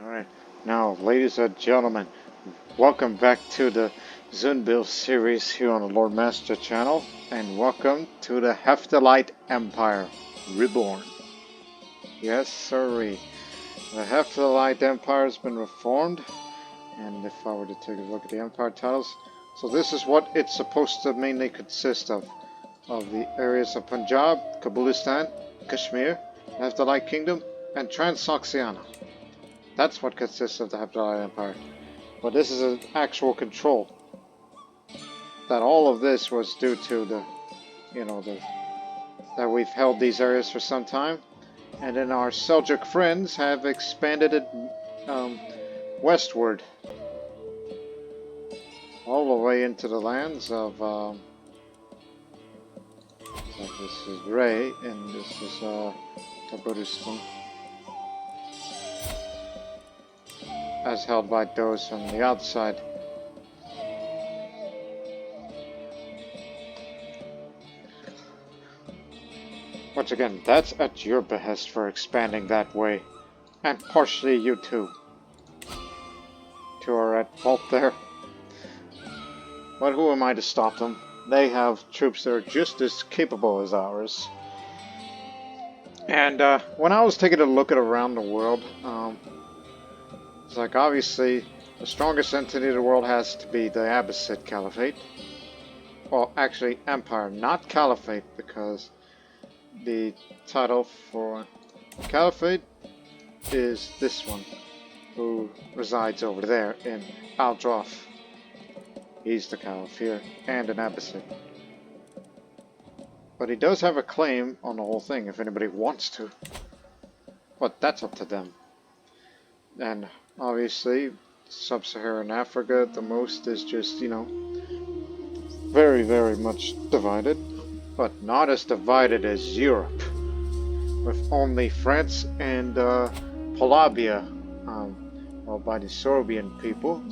Alright, now ladies and gentlemen, welcome back to the Zunbil series here on the Lord Master channel, and welcome to the Hephthalite Empire Reborn. Yes sirree, the Hephthalite Empire has been reformed, and if I were to take a look at the Empire titles, so this is what it's supposed to mainly consist of the areas of Punjab, Kabulistan, Kashmir, Hephthalite Kingdom, and Transoxiana. That's what consists of the Hephthalite Empire. But this is an actual control. That all of this was due to that we've held these areas for some time, and then our Seljuk friends have expanded it westward, all the way into the lands of. So this is Ray, and this is Taberna, as held by those from the outside. Once again, that's at your behest for expanding that way, and partially you too. Two are at fault there. But who am I to stop them? They have troops that are just as capable as ours. And when I was taking a look at around the world, it's like obviously the strongest entity the world has to be the Abbasid Caliphate. Well, actually Empire, not Caliphate, because the title for Caliphate is this one, who resides over there in Al-Drof. He's the Caliph here, and an Abbasid. But he does have a claim on the whole thing if anybody wants to. But that's up to them. And obviously, Sub-Saharan Africa, the most is just, very, very much divided. But not as divided as Europe, with only France and Polabia, by the Sorbian people,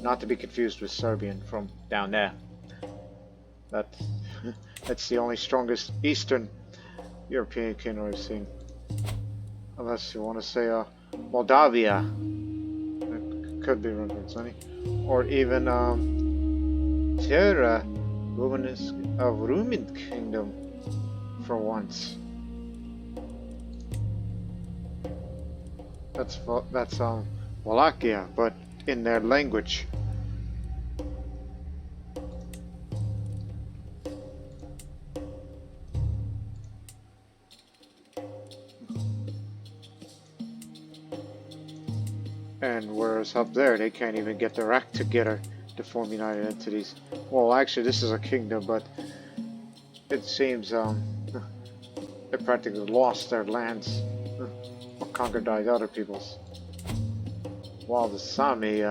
not to be confused with Serbian from down there. That's the only strongest Eastern European kingdom I've seen. Unless you want to say Moldavia. That could be referenced, honey. Or even Terra, Rumen Kingdom for once. That's Wallachia, but in their language. And whereas up there, they can't even get their act together to form united entities. Well, actually, this is a kingdom, but it seems they practically lost their lands or conquered by other peoples. While the Sami,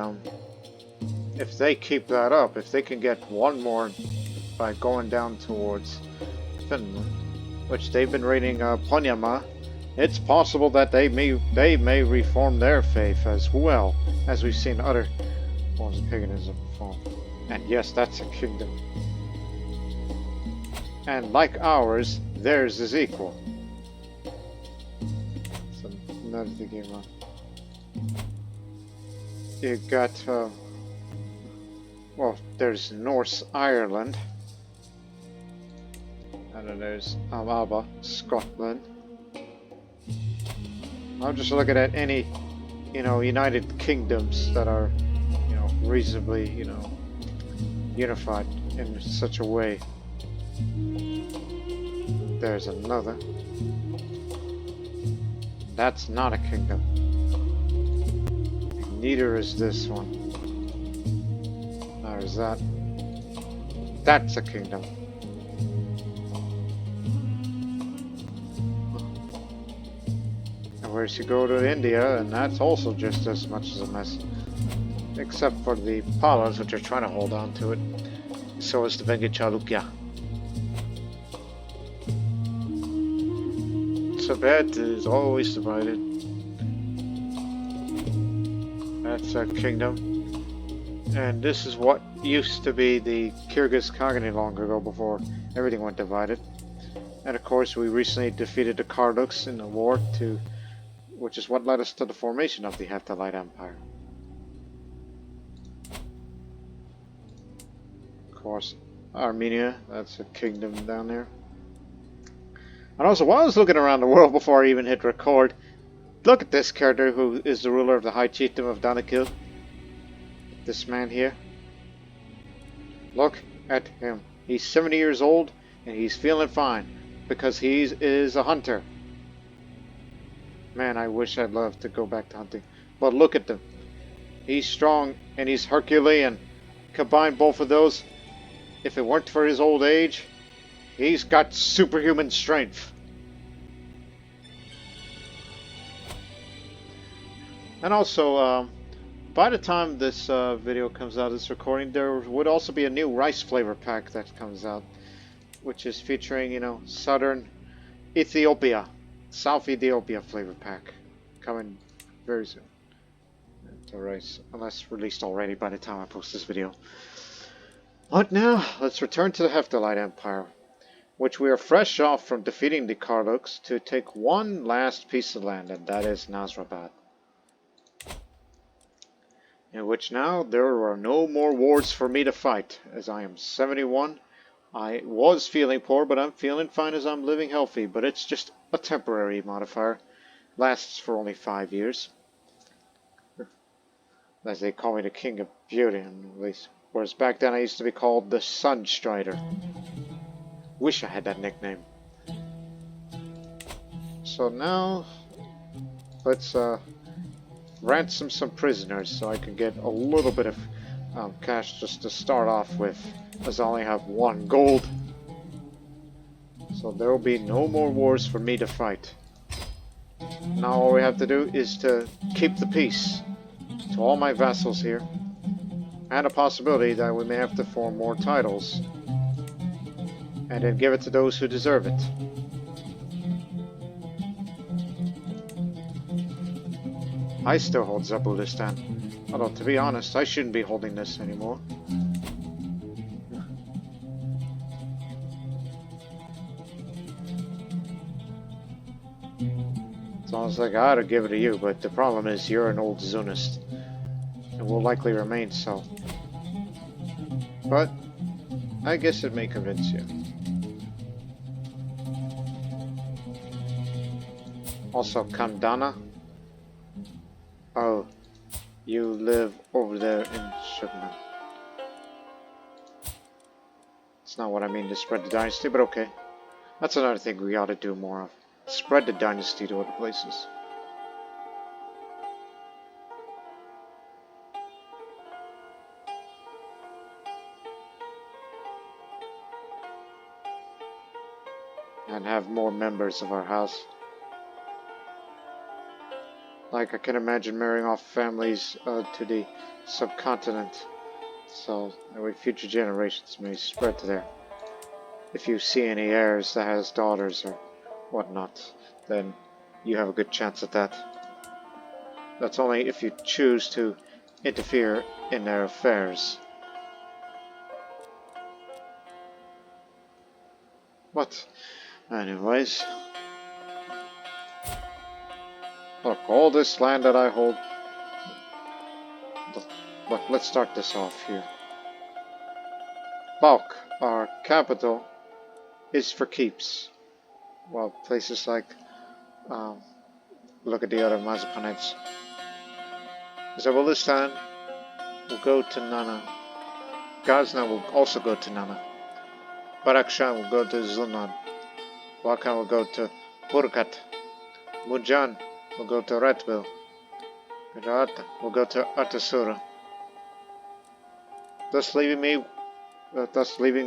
if they keep that up, if they can get one more by going down towards Finland, which they've been raiding Ponyama, it's possible that they may reform their faith as well, as we've seen other forms of paganism perform. And yes, that's a kingdom. And like ours, theirs is equal. So another thing came on. You got, there's Norse Ireland. And then there's Alba, Scotland. I'm just looking at any, United Kingdoms that are, reasonably, unified in such a way. There's another. That's not a kingdom. Neither is this one. Nor is that. That's a kingdom. And whereas you go to India, and that's also just as much as a mess. Except for the Palas, which are trying to hold on to it. So is the Venga Chalukya. Tibet is always divided. That's a kingdom. And this is what used to be the Kyrgyz Khaganate long ago before everything went divided. And of course we recently defeated the Karluks in the war to which is what led us to the formation of the Hephthalite Empire. Of course, Armenia, that's a kingdom down there. And also, while I was looking around the world before I even hit record, look at this character who is the ruler of the High Chiefdom of Danakil. This man here. Look at him. He's 70 years old and he's feeling fine because he is a hunter. Man, I wish I'd love to go back to hunting. But look at them. He's strong and he's Herculean. Combine both of those, if it weren't for his old age, he's got superhuman strength. And also, by the time this video comes out, this recording, there would also be a new rice flavor pack that comes out, which is featuring, you know, Southern Ethiopia, South Ethiopia flavor pack, coming very soon to rice, unless released already by the time I post this video. But now, let's return to the Hephthalite Empire, which we are fresh off from defeating the Karluks to take one last piece of land, and that is Nasrabad. In which now there are no more wars for me to fight, as I am 71. I was feeling poor, but I'm feeling fine as I'm living healthy, but it's just a temporary modifier. Lasts for only 5 years. As they call me the King of Beauty, at least. Whereas back then I used to be called the Sun Strider. Wish I had that nickname. So now, let's ransom some prisoners so I can get a little bit of cash just to start off with, as I only have 1 gold. So there will be no more wars for me to fight. Now all we have to do is to keep the peace to all my vassals here, and a possibility that we may have to form more titles and then give it to those who deserve it. I still hold Zabulistan, although to be honest, I shouldn't be holding this anymore. It's almost like I ought to give it to you, but the problem is you're an old Zunist, and will likely remain so. But I guess it may convince you. Also, Kandana. Oh, you live over there in Shipman. It's not what I mean to spread the dynasty, but okay. That's another thing we ought to do more of. Spread the dynasty to other places. And have more members of our house. Like, I can imagine marrying off families to the subcontinent, so that way future generations may spread to there. If you see any heirs that has daughters or whatnot, then you have a good chance at that. That's only if you choose to interfere in their affairs. But, anyways... Look, all this land that I hold... But let's start this off here. Balk, our capital, is for keeps. While places like... look at the other Mazapanids. Zabulistan will go to Nana. Gazna will also go to Nana. Barakshan will go to Zulnan. Wakan will go to Burkat. Mujan will go to Ratbil. Rata will go to Atasura. Thus leaving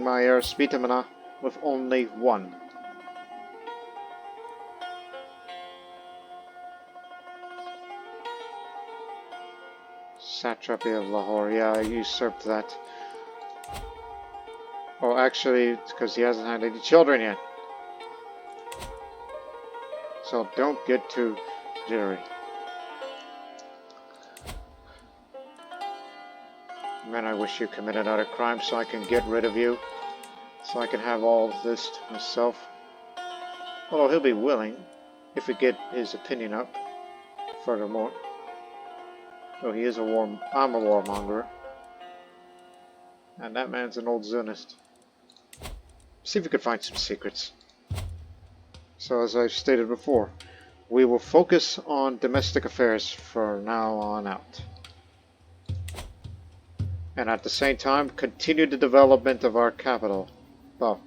my heir Spitamana with only 1. Satrapy of Lahore, yeah, I usurped that. Oh, actually, it's because he hasn't had any children yet. So don't get too jittery. Man, I wish you committed other crimes so I can get rid of you. So I can have all of this to myself. Although he'll be willing, if we get his opinion up. Furthermore, oh, he is a I'm a warmonger. And that man's an old Zionist. See if we could find some secrets. So as I've stated before, we will focus on domestic affairs from now on out. And at the same time, continue the development of our capital, Balk.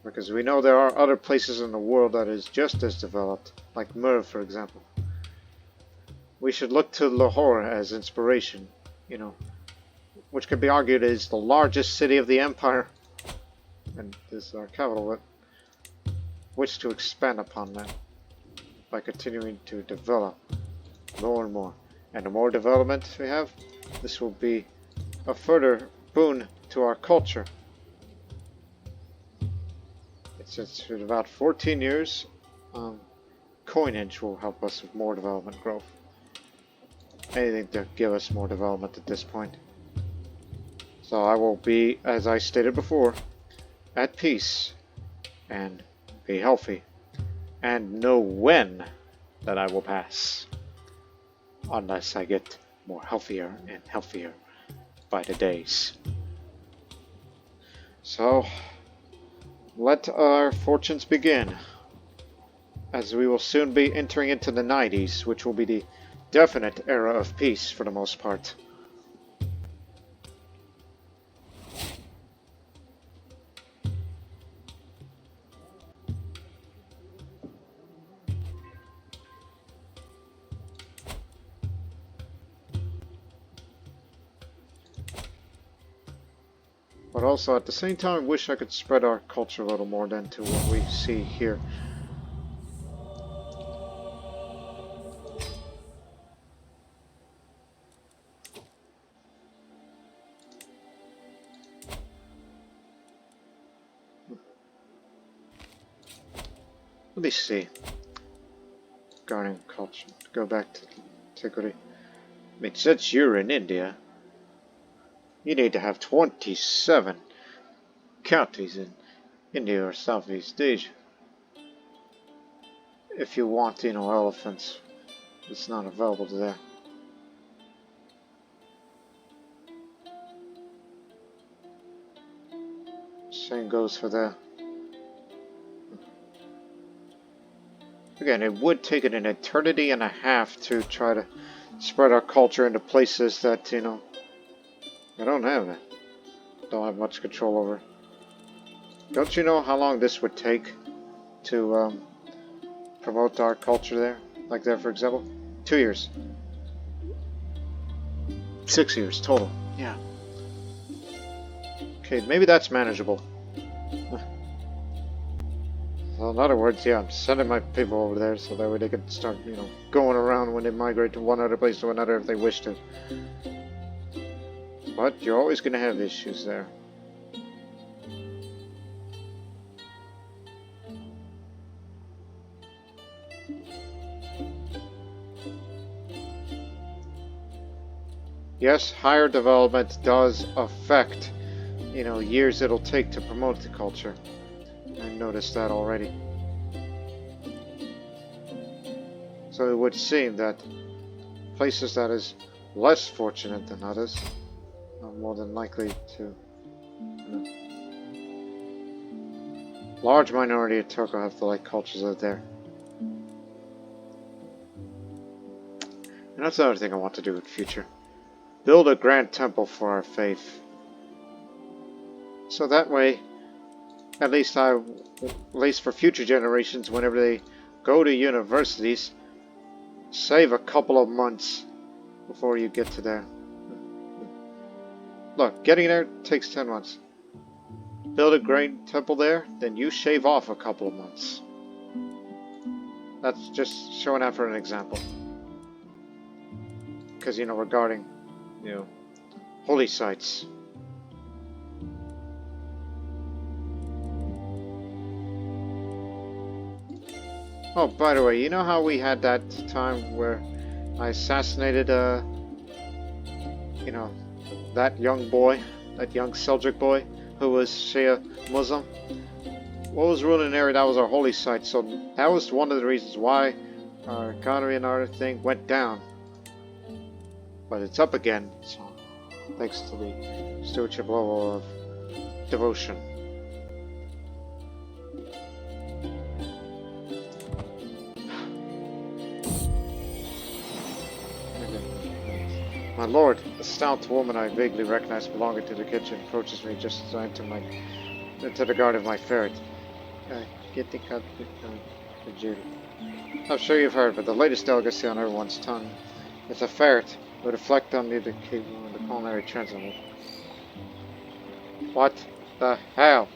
Because we know there are other places in the world that is just as developed, like Merv, for example. We should look to Lahore as inspiration, you know, which could be argued is the largest city of the empire, and is our capital, but wish to expand upon that by continuing to develop more and more. And the more development we have, this will be a further boon to our culture. Since in about 14 years, coinage will help us with more development growth. Anything to give us more development at this point. So I will be, as I stated before, at peace and be healthy and know when that I will pass, unless I get more healthier and healthier by the days. So let our fortunes begin, as we will soon be entering into the 90s, which will be the definite era of peace for the most part. But also at the same time, wish I could spread our culture a little more than to what we see here. Let me see. Regarding culture, go back to Antiquity. I mean, since you're in India, you need to have 27 counties in India or Southeast Asia. If you want, you know, elephants, it's not available there. Same goes for that. Again, it would take it an eternity and a half to try to spread our culture into places that, you know, I don't have it. Don't have much control over. Don't you know how long this would take to promote our culture there? Like there, for example? 2 years. 6 years total. Yeah. Okay, maybe that's manageable. Well, in other words, yeah, I'm sending my people over there so that way they can start, you know, going around when they migrate to one other place to another if they wish to. But you're always going to have issues there. Yes, higher development does affect, you know, years it'll take to promote the culture. I noticed that already. So it would seem that places that is less fortunate than others are more than likely to, you know, large minority of Turco-Hephthalite cultures are there. And that's another thing I want to do in the future. Build a grand temple for our faith. So that way, at least for future generations, whenever they go to universities, save a couple of months before you get to there. Look, getting there takes 10 months. Build a great temple there, then you shave off a couple of months. That's just showing out for an example. Because, you know, regarding, you know, holy sites. Oh, by the way, you know how we had that time where I assassinated, you know, that young boy, that young Seljuk boy, who was Shia Muslim? What was ruling an area that was our holy site, so that was one of the reasons why Our economy and our thing went down. But it's up again, so thanks to the stewardship level of devotion. My lord, a stout woman I vaguely recognize belonging to the kitchen approaches me just as I enter the garden of my ferret. I'm sure you've heard, but the latest delicacy on everyone's tongue. It's a ferret with a flecked on the cable in the culinary transmitter. What the hell?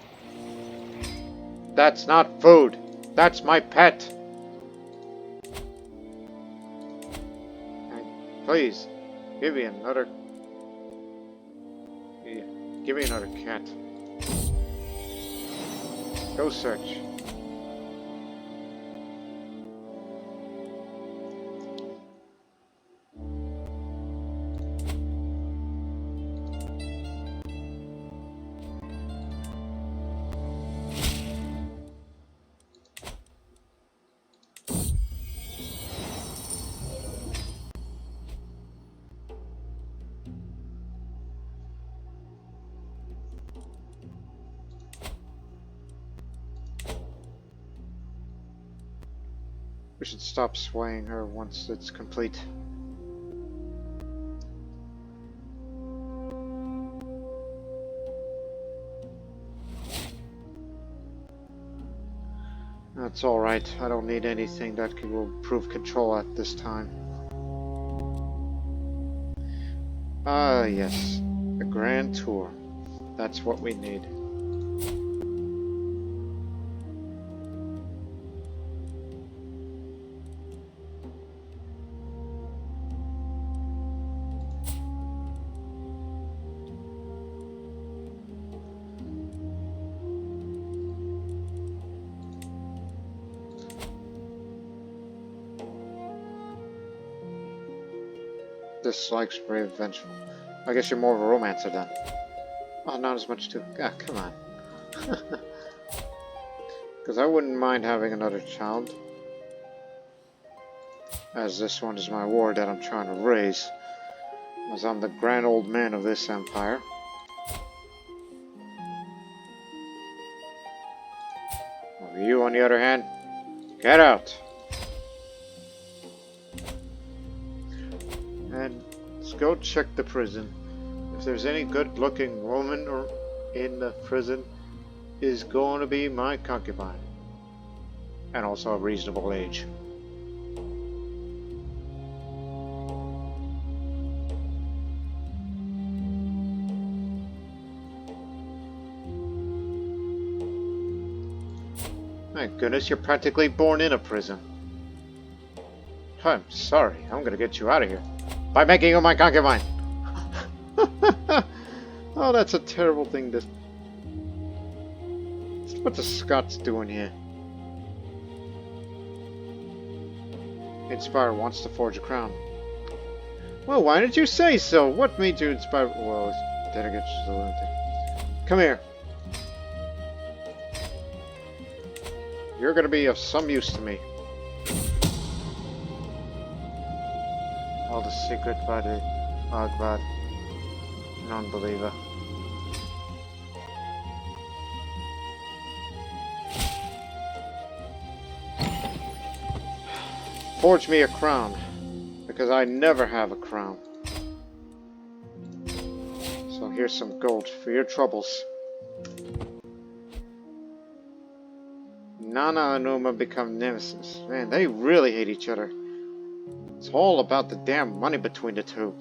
That's not food. That's my pet. Please, give me another. Give me another cat. Go search. We should stop swaying her once it's complete. That's alright. I don't need anything that will improve control at this time. Ah, yes. A grand tour. That's what we need. Dislikes brave, vengeful. I guess you're more of a romancer then. Oh, not as much too. Ah, come on. Because I wouldn't mind having another child. As this one is my ward that I'm trying to raise. As I'm the grand old man of this empire. You, on the other hand, get out. And let's go check the prison. If there's any good-looking woman or in the prison, is going to be my concubine, and also a reasonable age. My goodness, you're practically born in a prison. I'm sorry, I'm gonna get you out of here. By making you my concubine! Oh, that's a terrible thing to... What the Scots doing here? Inspire wants to forge a crown. Well, why didn't you say so? What made you inspire... Well, it's delegate to the lunatic. Come here. You're gonna be of some use to me. All the secret by the Agbad, non-believer. Forge me a crown, because I never have a crown. So here's some gold for your troubles. Nana and Uma become nemesis. Man, they really hate each other. It's all about the damn money between the two.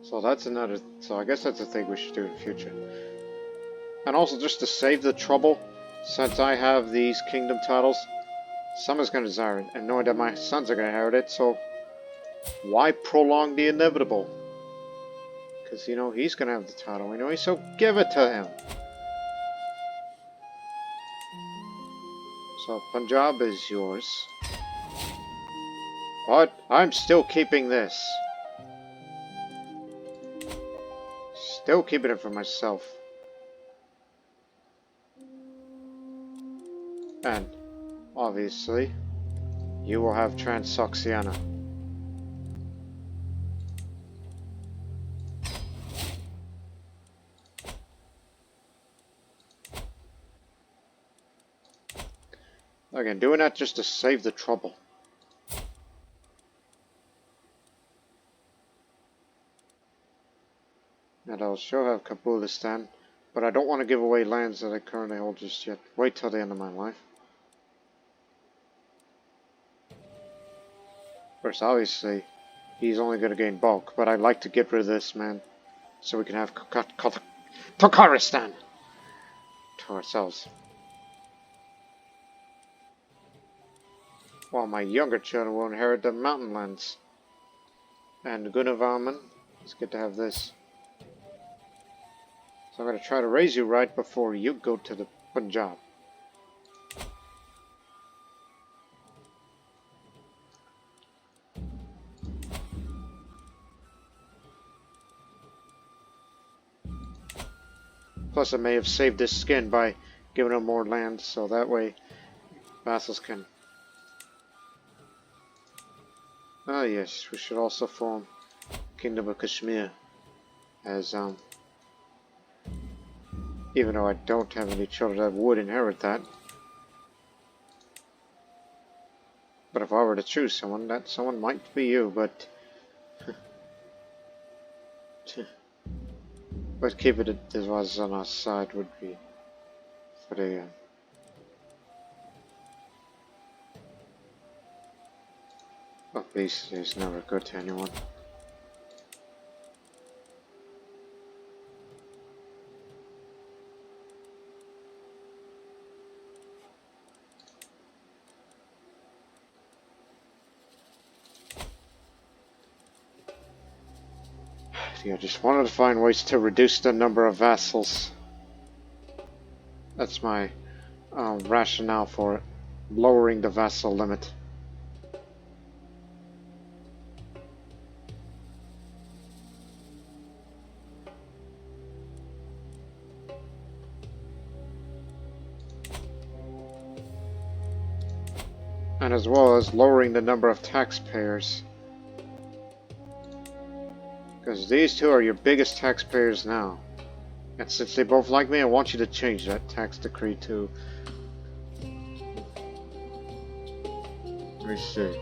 So that's another, so I guess that's a thing we should do in the future. And also just to save the trouble, since I have these kingdom titles, someone's going to desire it, and knowing that my sons are going to inherit it, so why prolong the inevitable? Because, you know, he's going to have the title anyway, so give it to him. So, Punjab is yours. But I'm still keeping this. Still keeping it for myself. And, obviously, you will have Transoxiana. Again, doing that just to save the trouble. And I'll sure have Kabulistan, but I don't want to give away lands that I currently hold just yet. Wait till the end of my life. First, obviously, he's only going to gain bulk, but I'd like to get rid of this man, so we can have Turkmenistan to ourselves. While my younger children will inherit the mountain lands. And Gunavarman, it's good to have this. So I'm going to try to raise you right before you go to the Punjab. Plus I may have saved this skin by giving him more land, so that way vassals can... Ah yes, we should also form Kingdom of Kashmir as even though I don't have any children that would inherit that. But if I were to choose someone, that someone might be you, but but keep it as was on our side would be for the obesity is never good to anyone. I just wanted to find ways to reduce the number of vassals. That's my rationale for it. Lowering the vassal limit. And as well as lowering the number of taxpayers. Because these two are your biggest taxpayers now. And since they both like me, I want you to change that tax decree to... Let me see.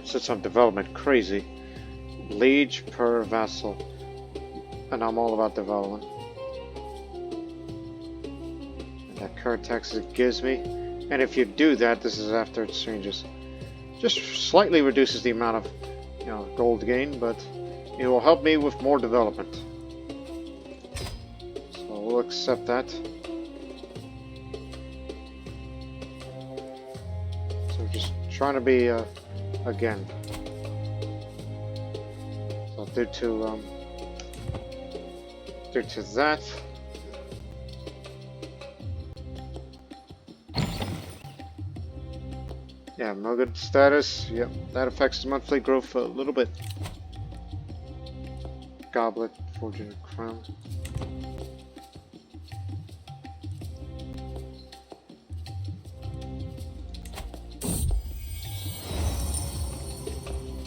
Since I'm development crazy. Liege per vassal, and I'm all about development. And that current tax it gives me, and if you do that, this is after it changes. Just slightly reduces the amount of, you know, gold gain, but it will help me with more development. So we'll accept that. So just trying to be again. Due to that, yeah, Mogad status, yep, that affects the monthly growth a little bit. Goblet, Fortune Crown.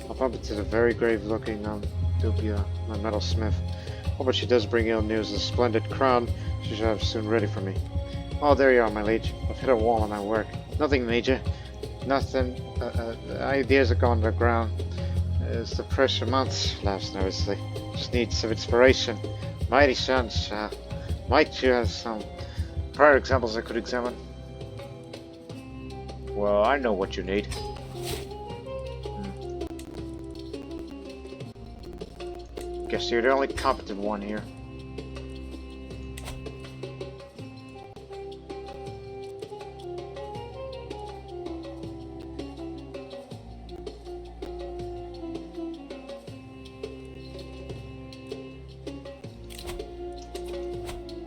I'll bump into the very grave looking Dubia, my metalsmith. Oh, but she does bring ill news. A splendid crown she should have soon ready for me. Oh, there you are, my liege. I've hit a wall in my work. Nothing major. Nothing. Ideas are gone to the ground. As the pressure mounts, laughs nervously. Just need some inspiration. Mighty chance. Might you have some prior examples I could examine? Well, I know what you need. Guess you're the only competent one here.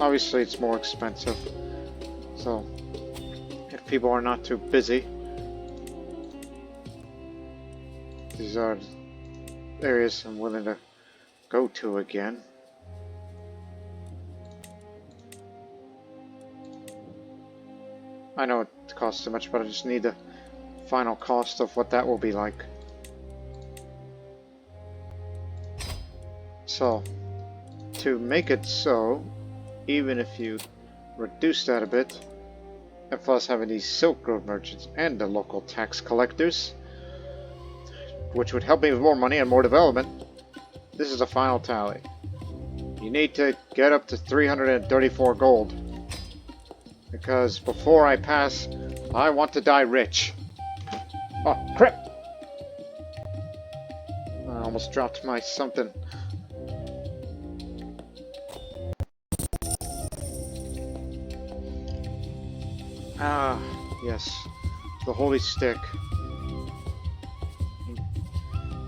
Obviously, it's more expensive, so if people are not too busy, these are areas I'm willing to go to again. I know it costs too much, but I just need the final cost of what that will be like. So, to make it so, even if you reduce that a bit, and plus having these Silk Road merchants and the local tax collectors, which would help me with more money and more development, this is the final tally. You need to get up to 334 gold. Because before I pass, I want to die rich. Oh, crap! I almost dropped my something. Ah, yes. The Holy Stick.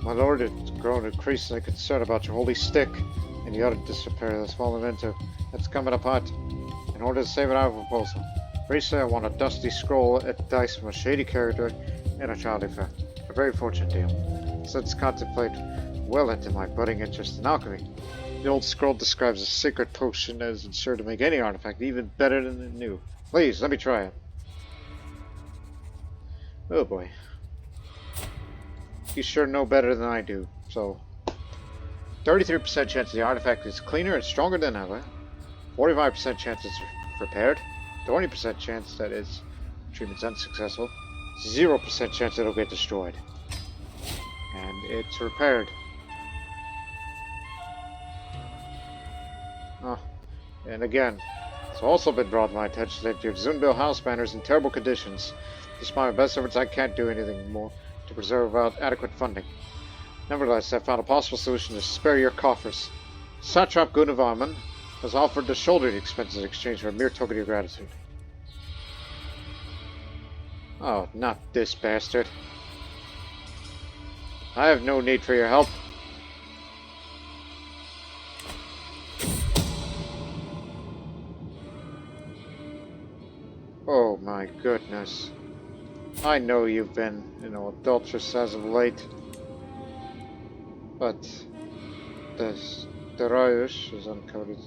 My lord, it's grown increasingly concerned about your Holy Stick and the utter disrepair that's fallen into. It's coming apart. In order to save it, I have a proposal. Recently, I won a dusty scroll at dice from a shady character in a child affair. A very fortunate deal. Since contemplate well into my budding interest in alchemy. The old scroll describes a secret potion that is ensured to make any artifact even better than the new. Please, let me try it. Oh boy. You sure know better than I do, so... 33% chance the artifact is cleaner and stronger than ever. 45% chance it's repaired. 20% chance that its treatment's unsuccessful. 0% chance it'll get destroyed. And it's repaired. Oh, and again, it's also been brought to my attention that your Zunbil house banner is in terrible conditions. Despite my best efforts, I can't do anything more to preserve without adequate funding. Nevertheless, I found a possible solution to spare your coffers. Satrap Gunavarman has offered to shoulder the expenses in exchange for a mere token of your gratitude. Oh, not this bastard. I have no need for your help. Oh my goodness. I know you've been, adulterous as of late. But the Rayush is uncoded.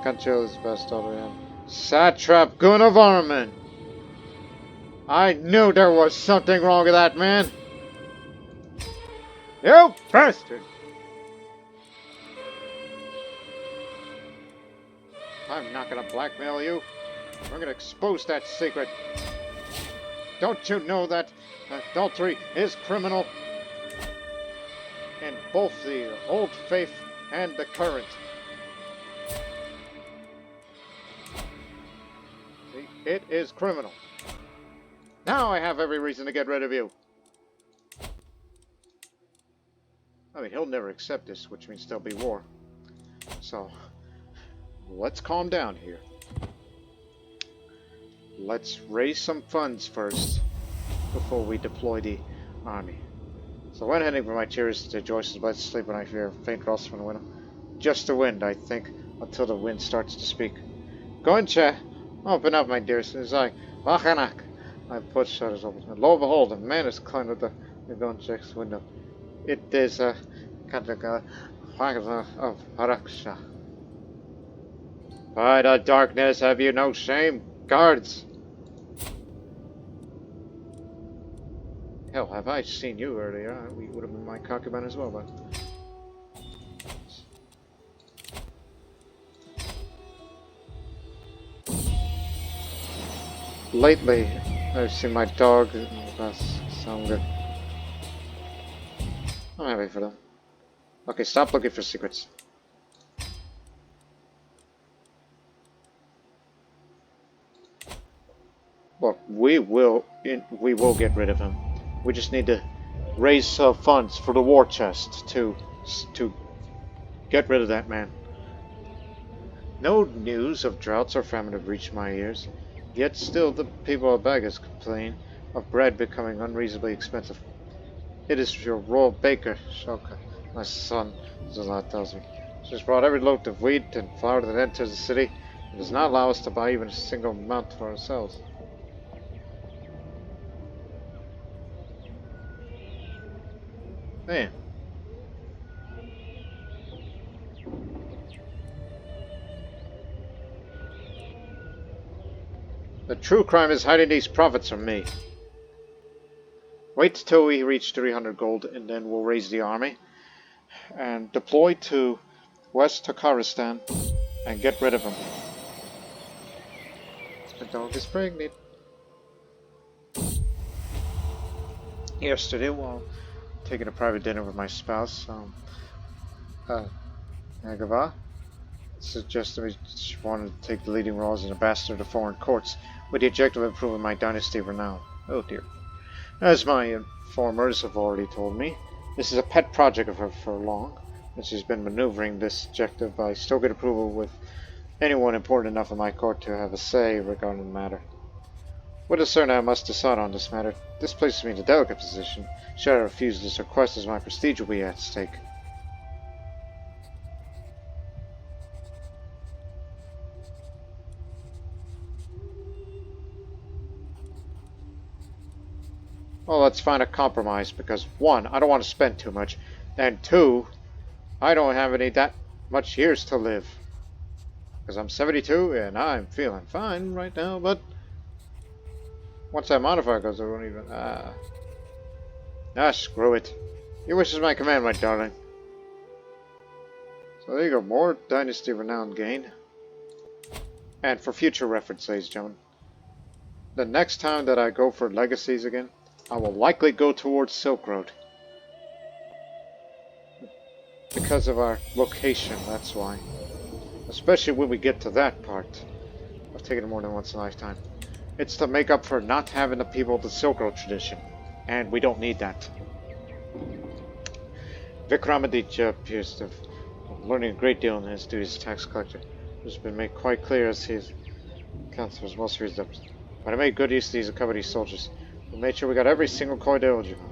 Can't tell his best daughter him. Satrap Gunavarman! I knew there was something wrong with that man! You bastard! I'm not gonna blackmail you. We're gonna expose that secret. Don't you know that adultery is criminal? In both the old faith and the current. See, it is criminal. Now I have every reason to get rid of you. I mean, he'll never accept this, which means there'll be war. So, let's calm down here. Let's raise some funds first before we deploy the army. So when heading for my cheers to Joyce's bed to sleep when I fear faint rust from the window. Just the wind, I think, until the wind starts to speak. Goncha, open up, my dear, as I Wachanak. I put shutters open. And lo and behold, a man has climbed at the Gonchak's window. It is a Kataka of Haraksha. By the darkness, have you no shame? Guards! Hell, have I seen you earlier? We would have been my concubine as well, but... Lately, I've seen my dog, that's sound good. I'm happy for them. Okay, stop looking for secrets. Well, we will get rid of him. We just need to raise funds for the war chest to Get rid of that man. No news of droughts or famine have reached my ears, yet still the people of Bagas complain of bread becoming unreasonably expensive. It is your royal baker, Shoka, my son, Zala tells me. She has brought every loaf of wheat and flour that enters the city, and does not allow us to buy even a single amount for ourselves. Damn. The true crime is hiding these profits from me. Wait till we reach 300 gold, and then we'll raise the army and deploy to West Turkmenistan and get rid of him. The dog is pregnant. Yesterday, while taking a private dinner with my spouse, Agava suggested me she wanted to take the leading role as an ambassador to foreign courts, with the objective of improving my dynasty renown. Oh dear. As my informers have already told me, this is a pet project of her for long, and she's been maneuvering this objective by still get approval with anyone important enough in my court to have a say regarding the matter. With a certain I must decide on this matter. This places me in a delicate position. Should I refuse this request, as my prestige will be at stake. Well, let's find a compromise, because 1, I don't want to spend too much, and 2, I don't have any that much years to live. Because I'm 72 and I'm feeling fine right now, but once that modifier goes, I won't even. Screw it. Your wish is my command, my darling. So there you go, more dynasty renown gain. And for future reference, ladies and gentlemen, the next time that I go for legacies again, I will likely go towards Silk Road. Because of our location, that's why. Especially when we get to that part. I've taken it more than once in a lifetime. It's to make up for not having the people of the Silk Road tradition. And we don't need that. Vikramaditya appears to have learning a great deal in his duties as tax collector. It has been made quite clear as his accounts was most reasonable. But I made good use of these Compatibility soldiers. We made sure we got every single coin eligible.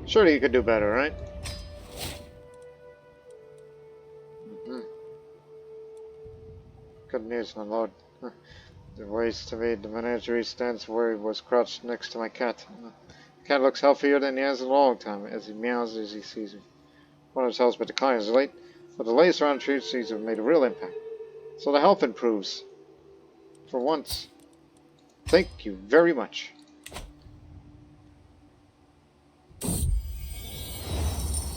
Surely you could do better, right? Good news, my lord. The ways to me, the menagerie stands where he was crouched next to my cat. The cat looks healthier than he has in a long time, as he meows as he sees me. One of his health's been declining as late, but the latest round of treatments have made a real impact. So the health improves. For once. Thank you very much.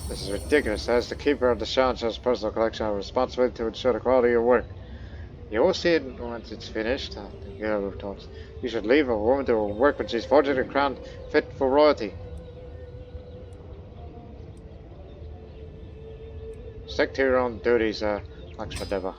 This is ridiculous. As the keeper of the Shah-Shah's personal collection, I have a responsibility to ensure the quality of your work. You will see it once it's finished. You should leave a woman to work when she's forged and crowned fit for royalty. Stick to your own duties, Lakshmadeva.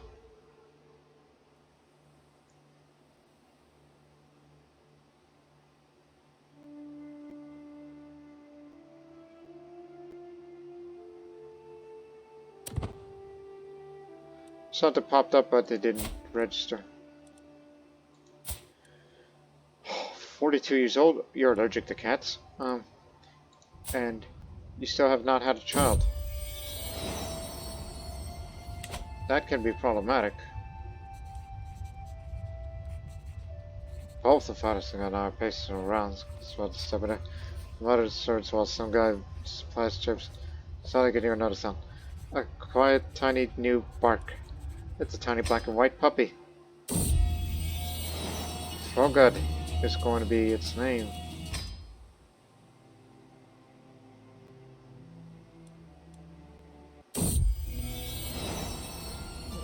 Something popped up, but they didn't register. 42 years old, you're allergic to cats, and you still have not had a child. That can be problematic. Both the fathers got our pacing around, swelled the Taberna. The mother searched while some guy supplies chips. Suddenly could hear another sound. A quiet, tiny, new bark. It's a tiny black and white puppy. Frogad is going to be its name. And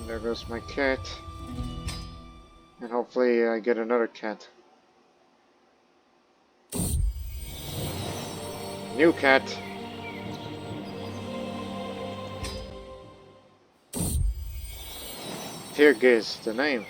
there goes my cat. And hopefully I get another cat. New cat. Tirgiz, the name.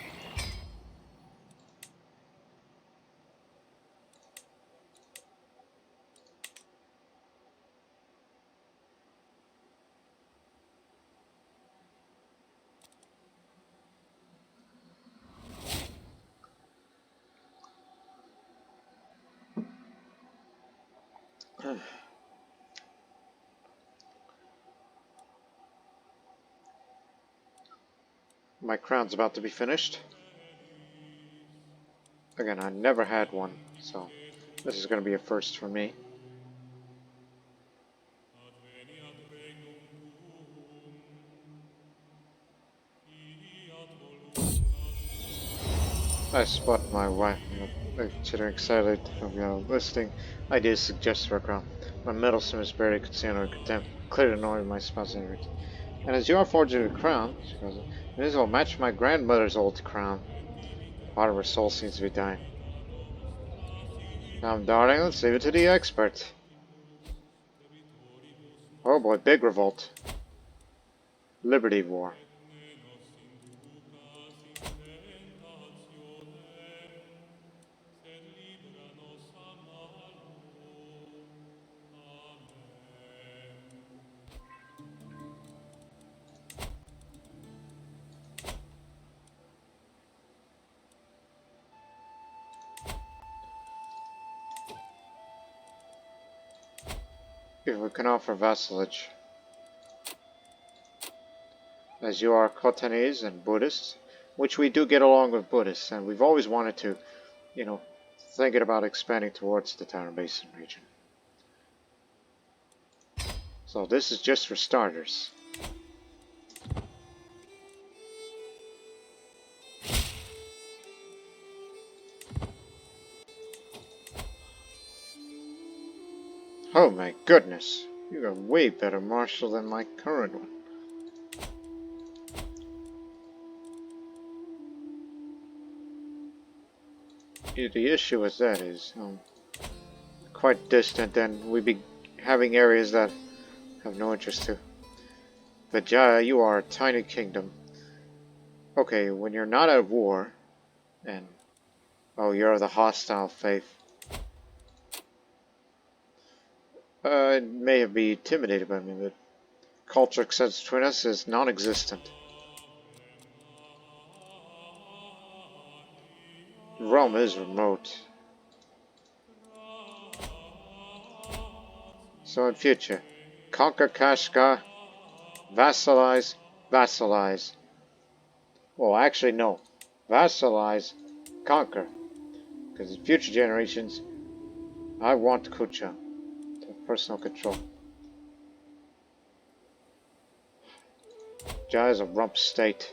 My crown's about to be finished. Again, I never had one, so this is going to be a first for me. I spot my wife, considering excited of listing ideas suggest for a crown. My meddlesome is barely concerned or contempt, clear to annoy my spouse Enrichment. And as you are forging a crown, she goes, this will match my grandmother's old crown. Part of her soul seems to be dying. Now, darling, let's leave it to the expert. Oh boy, big revolt. Liberty War. If we can offer vassalage. As you are Courtiers and Buddhists, which we do get along with Buddhists, and we've always wanted to, thinking about expanding towards the Taberna Basin region. So this is just for starters. Oh my goodness, you got way better martial than my current one. The issue with that is quite distant, and we be having areas that have no interest to. Vijaya, you are a tiny kingdom. Okay, when you're not at war, and you're of the hostile faith. It may have been intimidated by me, but culture acceptance between us is non-existent. Rome is remote. So in future, conquer Kashgar, vassalize, vassalize. Well, actually no. Vassalize, conquer. Because in future generations, I want Kucha. Personal control. Jai is a rump state.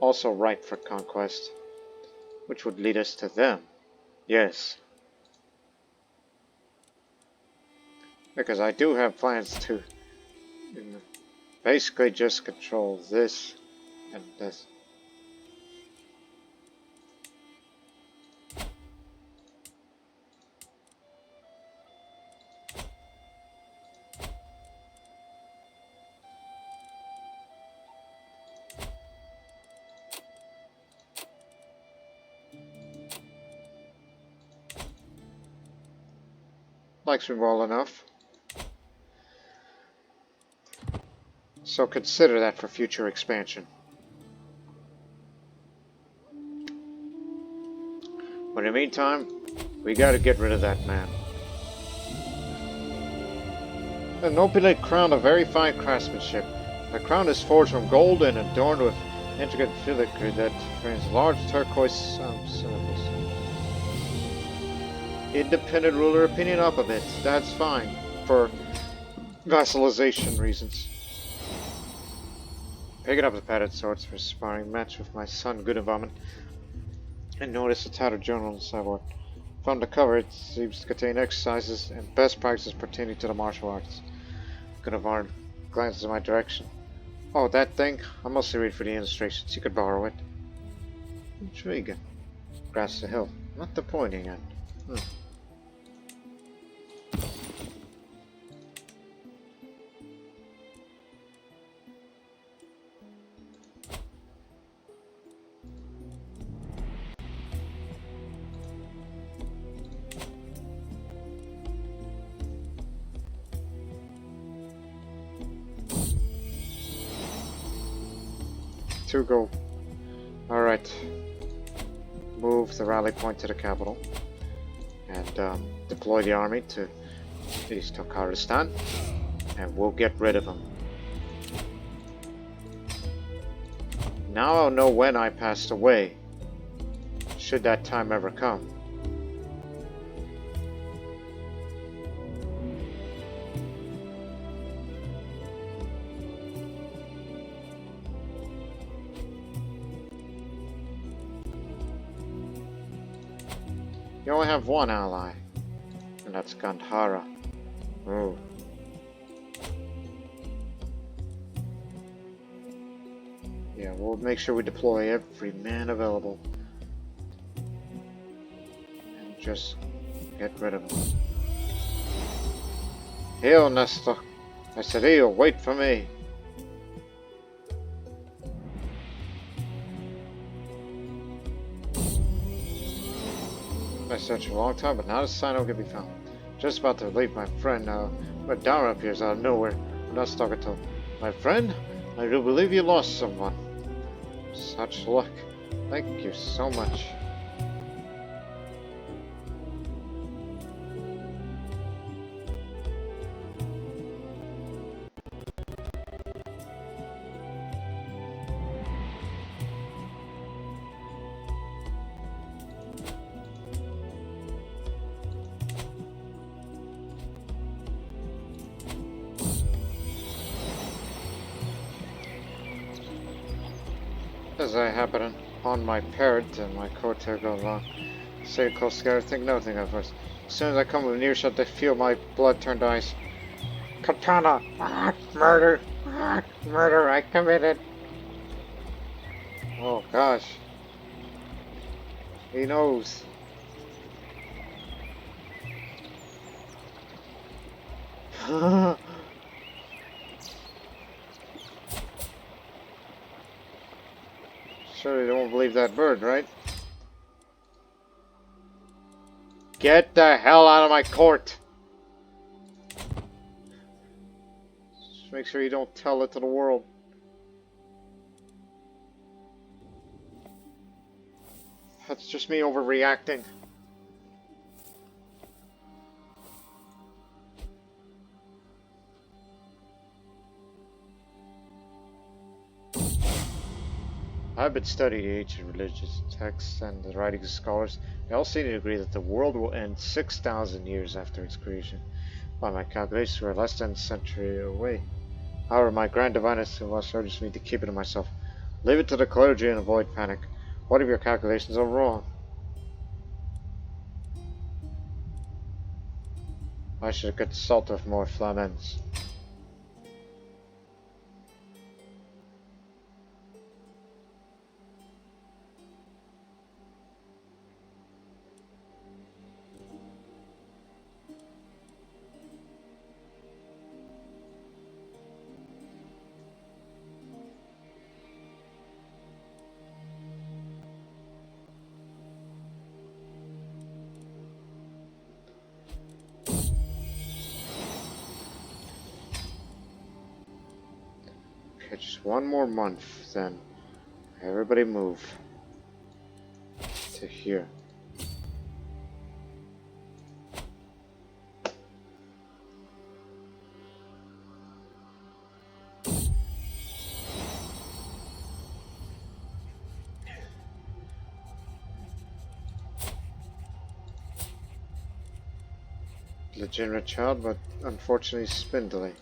Also ripe for conquest. Which would lead us to them. Yes. Because I do have plans to basically just control this and this. Likes me well enough. So consider that for future expansion. But in the meantime, we gotta get rid of that man. An opulent crown of very fine craftsmanship. The crown is forged from gold and adorned with intricate filigree that frames large turquoise cylinders. Independent ruler opinion up a bit. That's fine for vassalization reasons. Picking up the padded swords for sparring match with my son Gudavarman, and notice a tattered journal on the sideboard. From the cover, it seems to contain exercises and best practices pertaining to the martial arts. Gudavarman glances in my direction. Oh, that thing? I mostly read for the illustrations. You could borrow it. Intriguing. Grass the hill. Not the pointing end. To go. Alright. Move the rally point to the capital. And deploy the army to East Turkestan, and we'll get rid of him. Now I'll know when I passed away, should that time ever come. You only have one ally, and that's Gandhara. Oh. Yeah, we'll make sure we deploy every man available. And just get rid of them. Hail, Nesta. I said, hail, wait for me. I searched for a long time, but not a sign of it can be found. Just about to leave my friend now, but Dara appears out of nowhere. I'm not talking to him. My friend? I do believe you lost someone. Such luck. Thank you so much. As I happen upon my parrot and my courtier go along, say close together, think nothing at first. As soon as I come within earshot, they feel my blood turn to ice. Katana! Ah, murder! Ah, murder! I committed! Oh gosh. He knows. Surely they won't believe that bird, right? Get the hell out of my court! Just make sure you don't tell it to the world. That's just me overreacting. I've been studying ancient religious texts and the writings of scholars. They all seem to agree that the world will end 6,000 years after its creation. By my calculations, we're less than a century away. However, my Grand Divinest urges me to keep it to myself. Leave it to the clergy and avoid panic. What if your calculations are wrong? I should consult with more Flamens. Okay, just one more month, then. Everybody move to here. Legitimate child, but unfortunately spindly.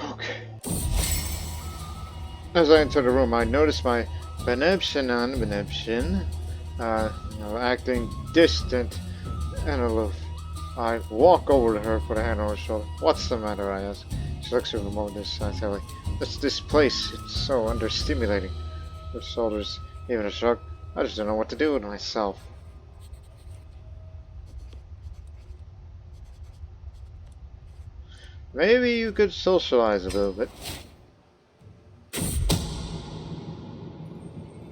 Okay. As I enter the room, I notice my Benebshin acting distant and aloof. I walk over to her, put a hand on her shoulder. What's the matter, I ask. She looks at me a moment silently. This place, it's so understimulating. Her shoulders, even a shrug. I just don't know what to do with myself. Maybe you could socialize a little bit.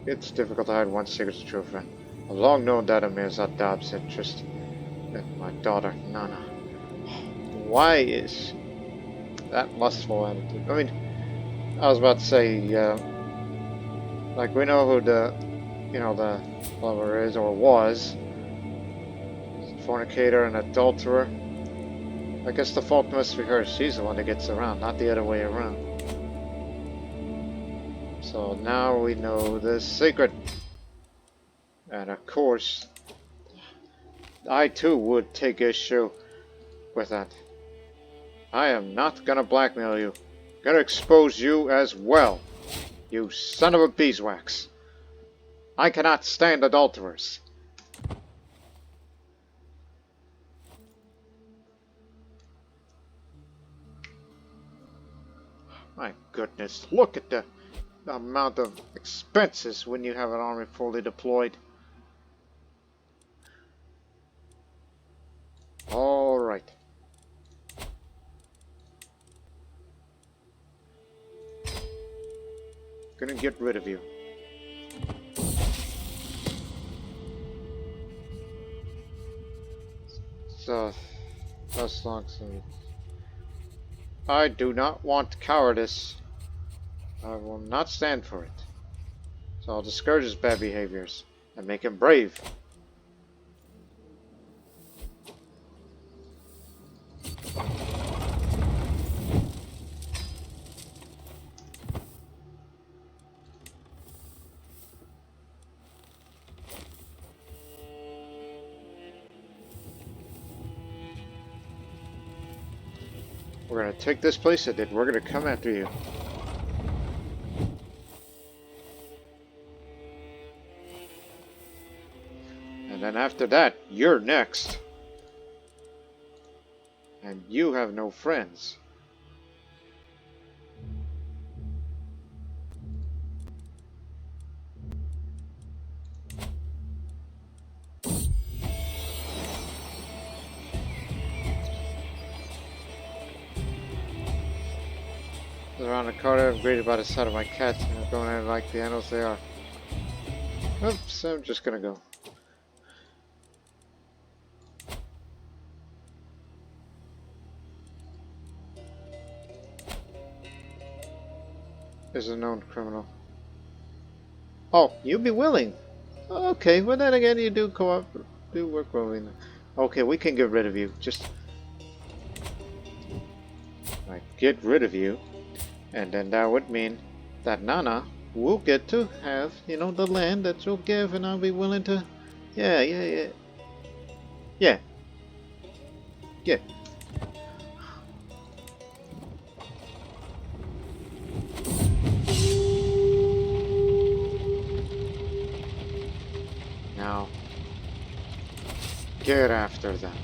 It's difficult to hide one's secrets to a friend. I've long known that Amir's Adab's interest in my daughter, Nana. Why is that lustful attitude? I mean, I was about to say, like, we know who the lover is, or was. Fornicator and adulterer. I guess the fault must be hers. She's the one that gets around, not the other way around. So now we know the secret. And of course, I too would take issue with that. I am not gonna blackmail you. Gonna expose you as well. You son of a beeswax. I cannot stand adulterers. My goodness, look at the amount of expenses when you have an army fully deployed. Alright. Gonna get rid of you. So, that's long. I do not want cowardice. I will not stand for it. So I'll discourage his bad behaviors and make him brave. We're gonna take this place, and then we're gonna come after you. And then after that, you're next. And you have no friends. Around the corner, I'm greeted by the sight of my cats, and I'm going at it like the animals they are. Oops, I'm just gonna go. Is a known criminal. Oh, you'd be willing. Okay, well then again, you do work well. Okay, we can get rid of you. Just like get rid of you, and then that would mean that Nana will get to have, you know, the land that you'll give, and I'll be willing to. Yeah. Now, get after them.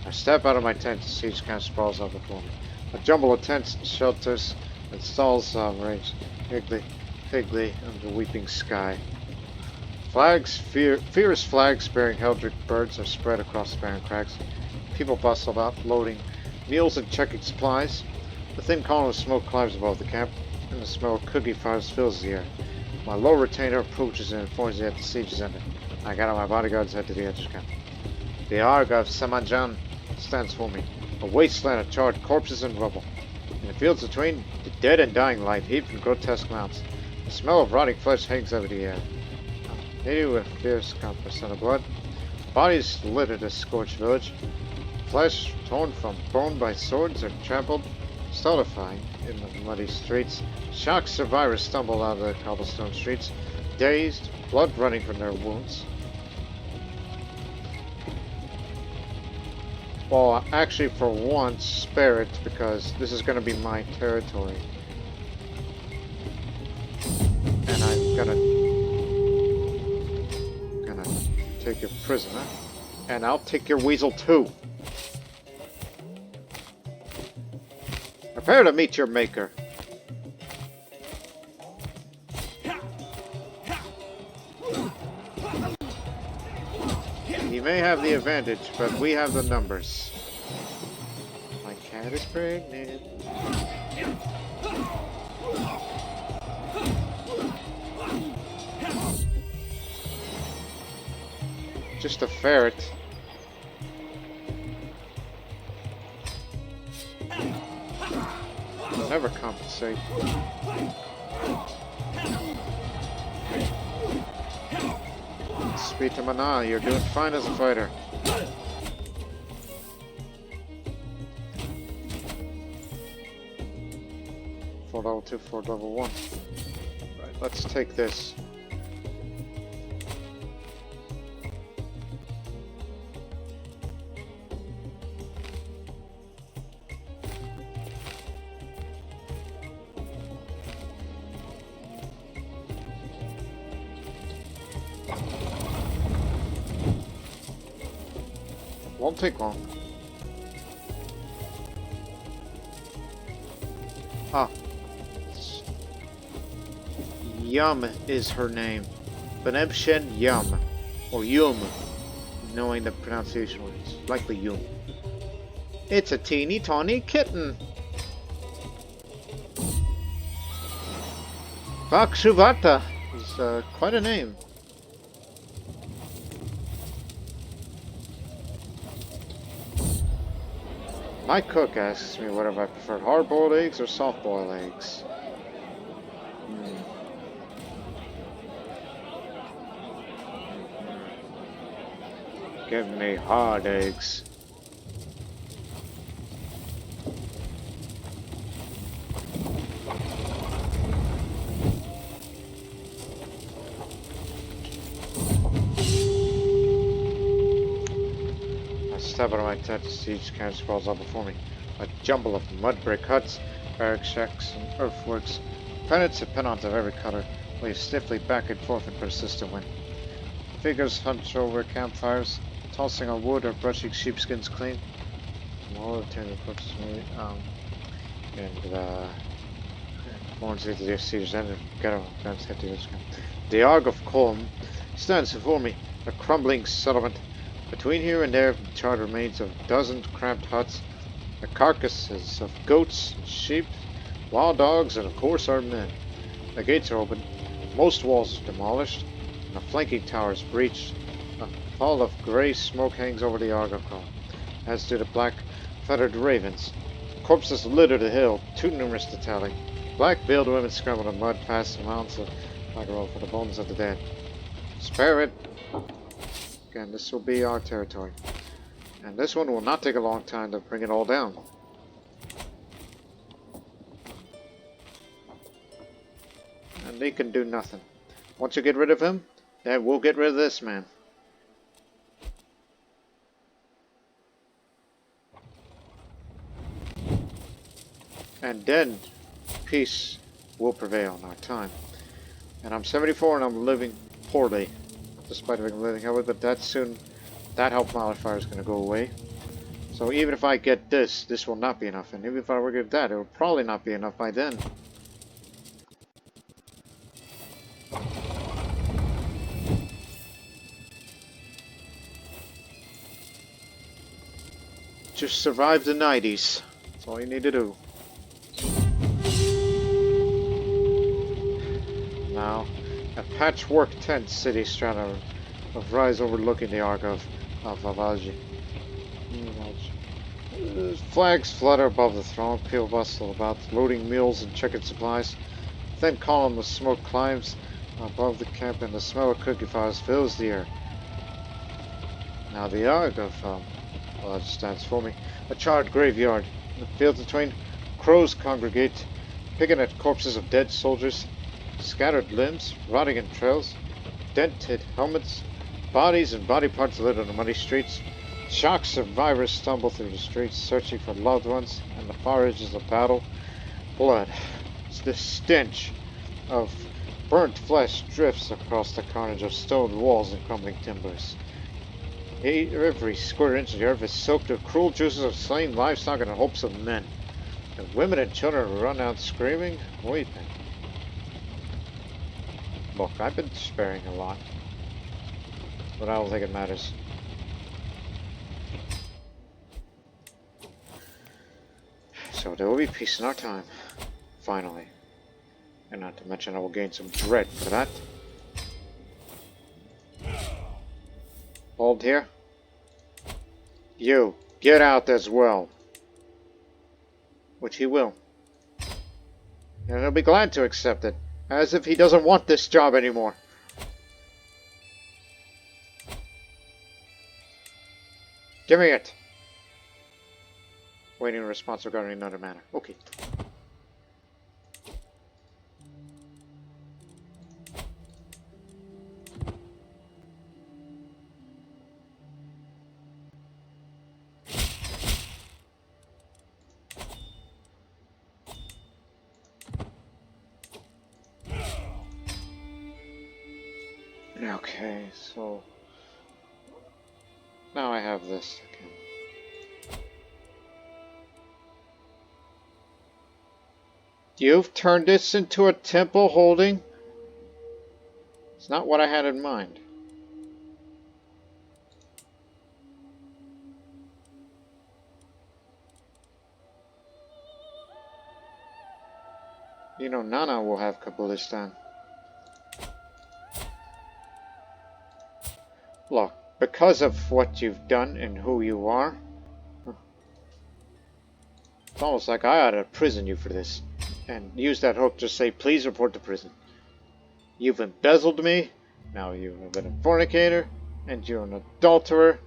I step out of my tent, the siege camp sprawls out before me. A jumble of tents, shelters, and stalls range figly under the weeping sky. Flags, fierce flags bearing Heldrick birds are spread across the barren cracks. People bustle about, loading meals and checking supplies. The thin column of smoke climbs above the camp, and the smell of cookie fires fills the air. My low retainer approaches and informs me that the siege is ended. I gather my bodyguards head to the edge of camp. The Arg of Samajan stands for me, a wasteland of charred corpses and rubble. In the fields between, the dead and dying lie heaped in grotesque mounds. The smell of rotting flesh hangs over the air. Native with fierce compass of blood. Bodies litter this scorched village. Flesh torn from bone by swords or trampled, stultifying in the muddy streets. Shocked survivors stumble out of the cobblestone streets, dazed, blood running from their wounds. Well, actually, for once, spare it, because this is going to be my territory. And I'm gonna take your prisoner, and I'll take your weasel too. Prepare to meet your maker. He may have the advantage, but we have the numbers. My cat is pregnant. Just a ferret. They'll never compensate. Speak to Mana, you're doing fine as a fighter. For level 2, for level 1. Right, let's take this. Won't take long. Ah. Yum is her name. Benebshen Yum. Or Yum. Knowing the pronunciation, it's likely Yum. It's a teeny tawny kitten. Bakshuvata is quite a name. My cook asks me whether I prefer hard-boiled eggs or soft-boiled eggs. Give me hard eggs. Step out of my tent to see each camp sprawls out before me. A jumble of mud brick huts, barrack shacks, and earthworks. Pennants and pennons of every color wave stiffly back and forth in persistent wind. Figures hunch over campfires, tossing on wood or brushing sheepskins clean. More tender corpses made, Horns into the cedars and ghetto guns head to this camp. The Arg of Colm stands before me, a crumbling settlement. Between here and there, charred remains of dozens cramped huts, the carcasses of goats and sheep, wild dogs, and of course our men. The gates are open, most walls are demolished, and the flanking towers breached. A pall of grey smoke hangs over the Argocol, as do the black feathered ravens. Corpses litter the hill, too numerous to tally. Black veiled women scramble in mud past the mounds like a roll for the bones of the dead. Spare it! Again, this will be our territory. And this one will not take a long time to bring it all down. And they can do nothing. Once you get rid of him, then we'll get rid of this man. And then peace will prevail in our time. And I'm 74 and I'm living poorly. Despite having living hell, but that health modifier is going to go away. So even if I get this will not be enough. And even if I were to get that, it will probably not be enough by then. Just survive the 90s. That's all you need to do. Now, a patchwork tent city strata of rise overlooking the Arc of Avaji. Flags flutter above the throng, people bustle about, loading mules and checkered supplies. A thin column of smoke climbs above the camp, and the smell of cookie fires fills the air. Now the Arc of Avaji stands for me, a charred graveyard. In the fields between, crows congregate, picking at corpses of dead soldiers. Scattered limbs, rotting in trails, dented helmets, bodies and body parts littered on the muddy streets. Shocked survivors stumble through the streets, searching for loved ones, and the far edges of battle. Blood. The stench of burnt flesh drifts across the carnage of stone walls and crumbling timbers. Every square inch of the earth is soaked with cruel juices of slain livestock and the hopes of men. And women and children run out screaming, weeping. Look, I've been sparing a lot, but I don't think it matters. So there will be peace in our time, finally. And not to mention I will gain some dread for that. All involved here. You, get out as well. Which he will. And he'll be glad to accept it. As if he doesn't want this job anymore. Give me it. Waiting a response regarding another matter. Okay. Okay, so now I have this again. You've turned this into a temple holding? It's not what I had in mind. You know, Nana will have Kabulistan. Look, because of what you've done and who you are, it's almost like I ought to prison you for this. And use that hook to say, please report to prison. You've embezzled me, now you've been a fornicator, and you're an adulterer.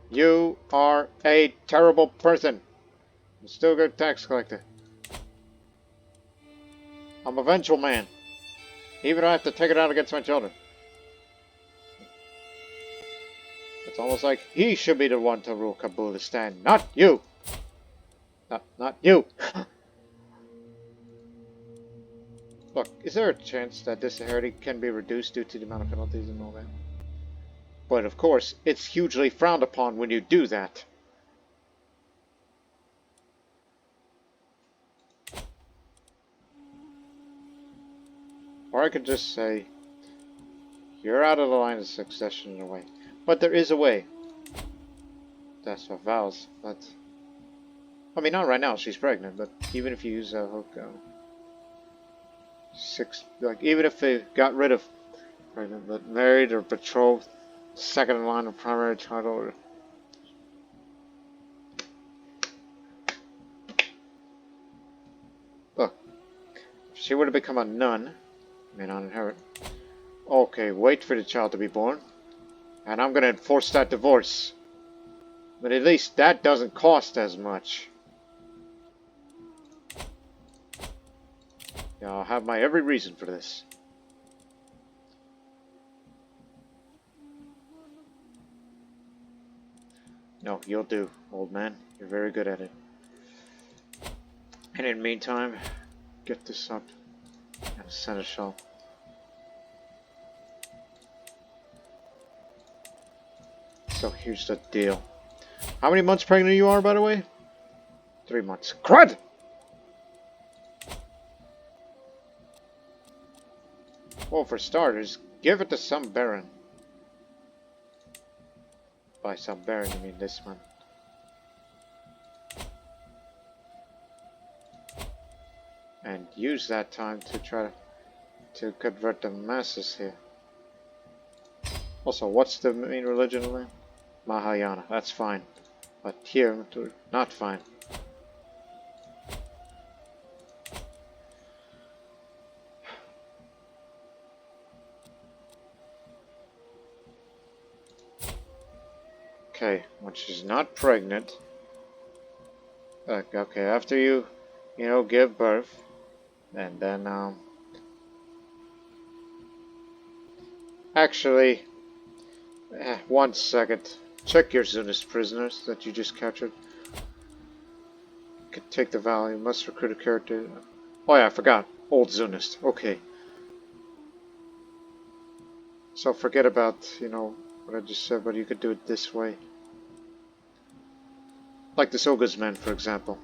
You are a terrible person. I'm still a good tax collector. I'm a vengeful man. Even if I have to take it out against my children. It's almost like he should be the one to rule Kabulistan, not you! Not you! Look, is there a chance that this inheritance can be reduced due to the amount of penalties and all that? But of course, it's hugely frowned upon when you do that. Or I could just say, you're out of the line of succession in a way. But there is a way. That's what vows, but... I mean, not right now, she's pregnant, but even if you use a hook... even if they got rid of pregnant, but married or betrothed, second in line of primary title, or... Look, if she were to become a nun, may not inherit. Okay, wait for the child to be born. And I'm going to enforce that divorce. But at least that doesn't cost as much. Yeah, I'll have my every reason for this. No, you'll do, old man. You're very good at it. And in the meantime, get this up and a seneschal. So here's the deal. How many months pregnant you are, by the way? 3 months. Crud! Well, for starters, give it to some baron. By some baron, you mean this one. And use that time to try to convert the masses here. Also, what's the main religion of the land? Mahayana, that's fine. But here, not fine. Okay, when she's not pregnant. Okay, after you give birth. And then, actually, 1 second. Check your Zunist prisoners that you just captured. Could take the vow. You must recruit a character. Oh yeah, I forgot. Old Zunist. Okay. So forget about, what I just said, but you could do it this way. Like the Soga's men, for example.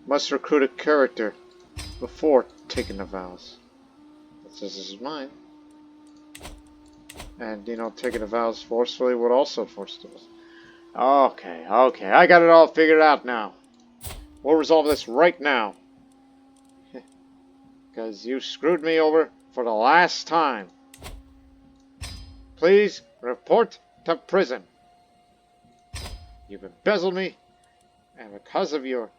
Must recruit a character before taking the vows. This is mine. And, taking the vows forcefully would also force those. Okay, I got it all figured out now. We'll resolve this right now. Because you screwed me over for the last time. Please report to prison. You've embezzled me, and because of your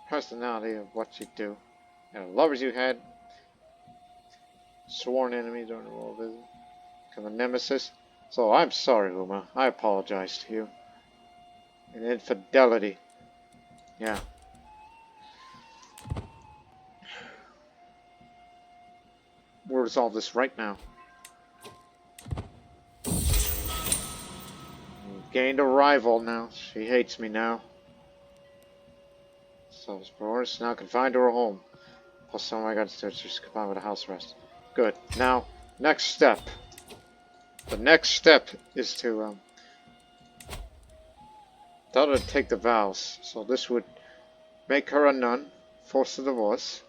personality of what you do, and the lovers you had, sworn enemies during the royal visit, become a nemesis. So I'm sorry, Uma. I apologize to you. And infidelity. Yeah. We'll resolve this right now. Gained a rival now. She hates me now. So this priority is now confined to her home. Plus some I got to do just combined with a house arrest. Good. Now, next step. The next step is to tell her to take the vows. So this would make her a nun, force a divorce.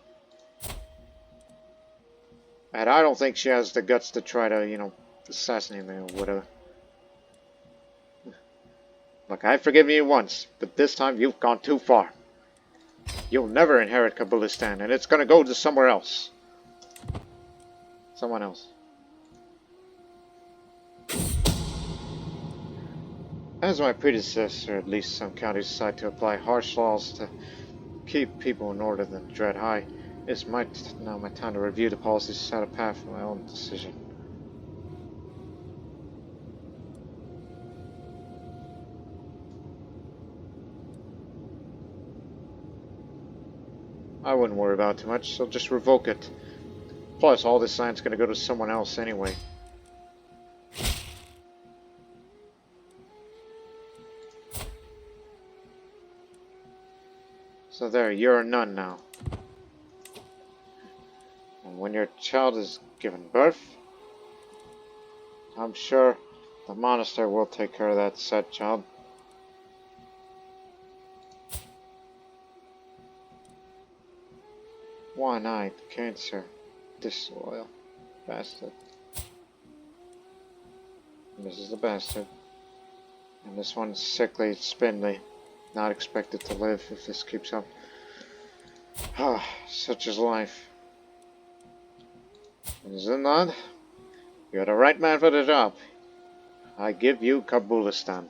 And I don't think she has the guts to try to, you know, assassinate me or whatever. Look, I've forgiven you once, but this time you've gone too far. You'll never inherit Kabulistan, and it's gonna go to somewhere else. Someone else. As my predecessor, at least some counties decide to apply harsh laws to keep people in order than dread high. It's now my time to review the policies to set a path for my own decision. I wouldn't worry about it too much, so just revoke it. Plus, all this land's gonna go to someone else anyway. So there, you're a nun now. And when your child is given birth, I'm sure the monastery will take care of that said child. One-eyed cancer, disloyal bastard. And this is the bastard. And this one's sickly, spindly. Not expected to live if this keeps up. Ah, such is life. Zinad, you're the right man for the job. I give you Kabulistan.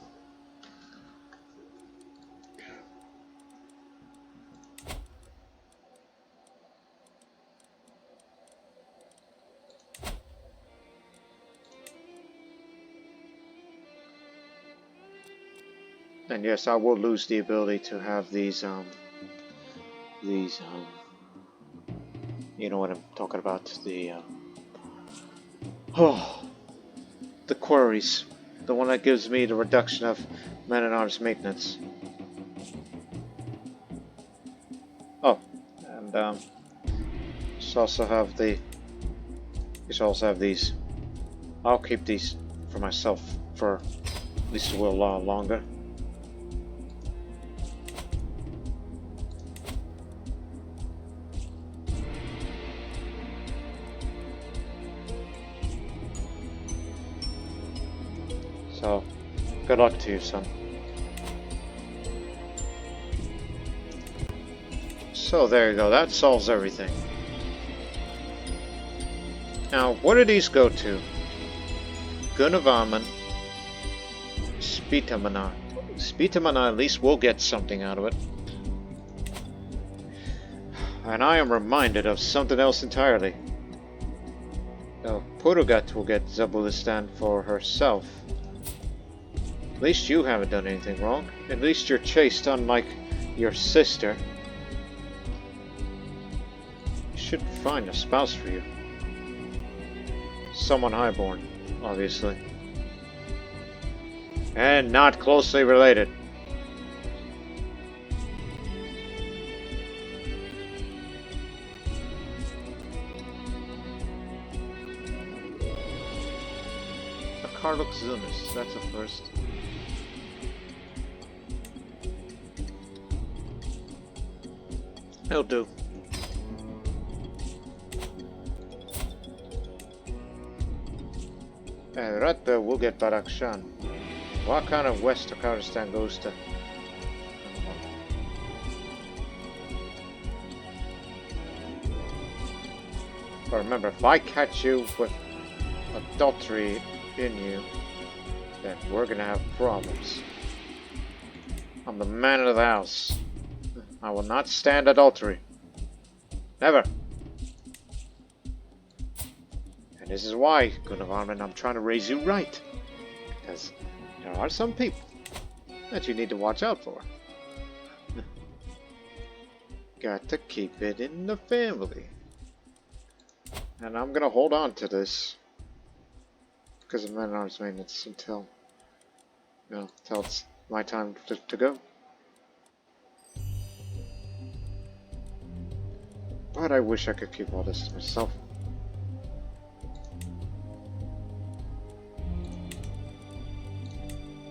And yes, I will lose the ability to have these, you know what I'm talking about, the quarries. The one that gives me the reduction of man-at-arms maintenance. Oh, and, just also have the, you should also have these. I'll keep these for myself for at least a little longer. So, good luck to you, son. So there you go, that solves everything. Now, what do these go to? Gunavaman, Spitamana. Spitamana at least will get something out of it. And I am reminded of something else entirely. Now, Purugat will get Zabulistan for herself. At least you haven't done anything wrong. At least you're chaste, unlike your sister. You should find a spouse for you. Someone highborn, obviously. And not closely related. A Karluk Zunis, that's a first. He'll do. And right there, we'll get Barakshan. What kind of west to Kurdistan goes to? But remember, if I catch you with adultery in you, then we're gonna have problems. I'm the man of the house. I will not stand adultery. Never. And this is why, Gunnarvarman, I'm trying to raise you right. Because there are some people that you need to watch out for. Got to keep it in the family. And I'm gonna hold on to this because of man-at-arms maintenance until, you know, until it's my time to go. But I wish I could keep all this to myself.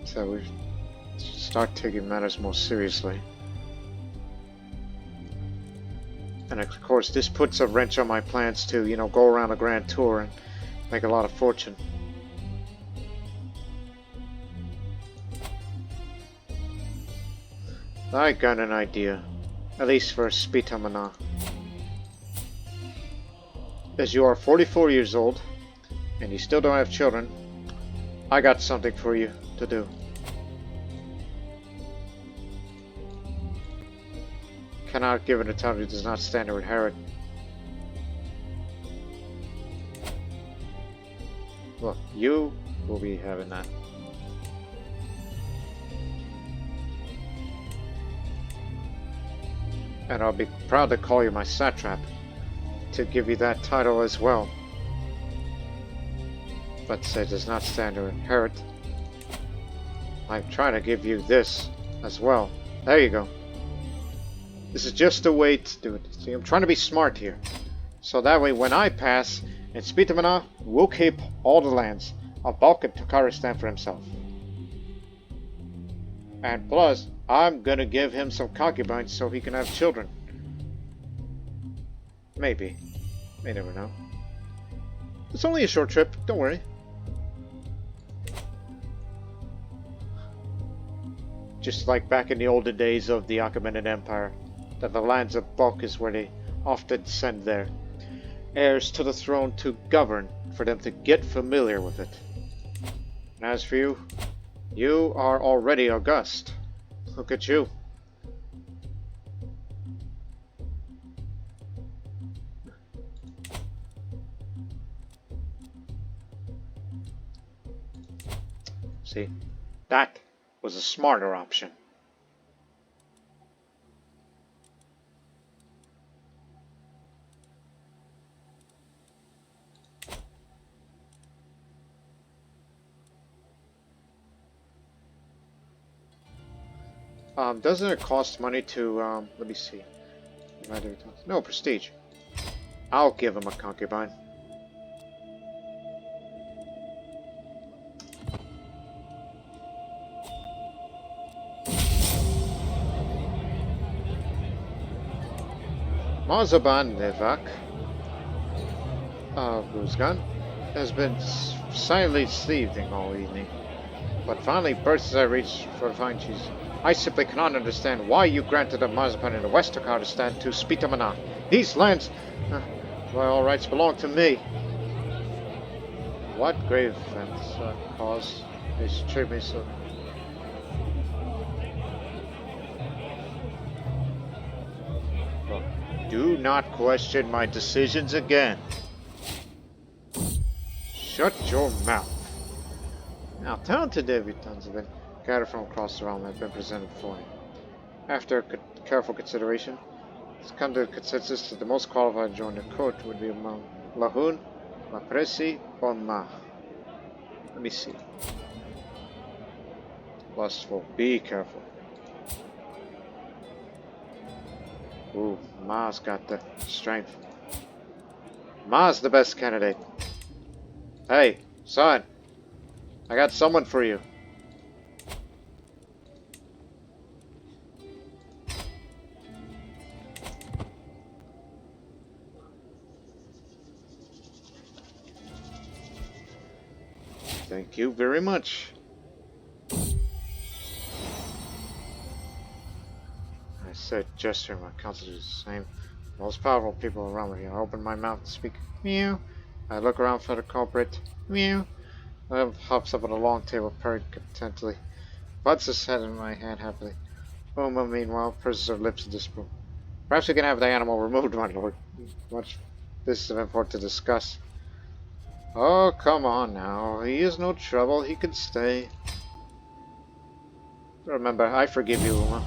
So we should start taking matters more seriously. And of course, this puts a wrench on my plans to, you know, go around a grand tour and make a lot of fortune. I got an idea, at least for Spitamana. As you are 44 years old, and you still don't have children, I got something for you to do. Cannot give it a title who does not stand to inherit. Well, you will be having that. And I'll be proud to call you my satrap, to give you that title as well. But say does not stand to inherit. I'm trying to give you this as well. There you go. This is just a way to do it. See, I'm trying to be smart here. So that way when I pass, and Spitamana will keep all the lands of Balk and Turkestan for himself. And plus, I'm gonna give him some concubines so he can have children. Maybe. May never know. It's only a short trip, don't worry. Just like back in the olden days of the Achaemenid Empire, that the lands of Balk is where they often send their heirs to the throne to govern, for them to get familiar with it. And as for you, you are already august. Look at you. See, that was a smarter option. Doesn't it cost money to, let me see. No, prestige. I'll give him a concubine. Mazaban Nevak, Ruzgan, has been silently sleeping all evening, but finally bursts as I reach for the fine cheese. I simply cannot understand why you granted a Mazaban in the West Turkestan to Spitamana. These lands, by all rights, belong to me. What grave offense caused they should treat me so? Look, do not question my decisions again. Shut your mouth. Now, talented debutantes have been gathered from across the realm and have been presented before me. After careful consideration, it's come to a consensus that the most qualified to join the court would be among Lahun, Mapresi, or Ma. Let me see. Lustful, be careful. Ooh, Ma's got the strength. Ma's the best candidate. Hey, son, I got someone for you. Thank you very much. I said gesture, my counsel is the same. Most powerful people around me. I open my mouth to speak. Meow. I look around for the culprit. Meow. hops up on a long table, purring contentedly. Butts his head in my hand happily. Uma, meanwhile, purses her lips in disapproval. Perhaps we can have the animal removed, my lord. Much business of import to discuss. Oh, come on now. He is no trouble. He can stay. Remember, I forgive you, Uma.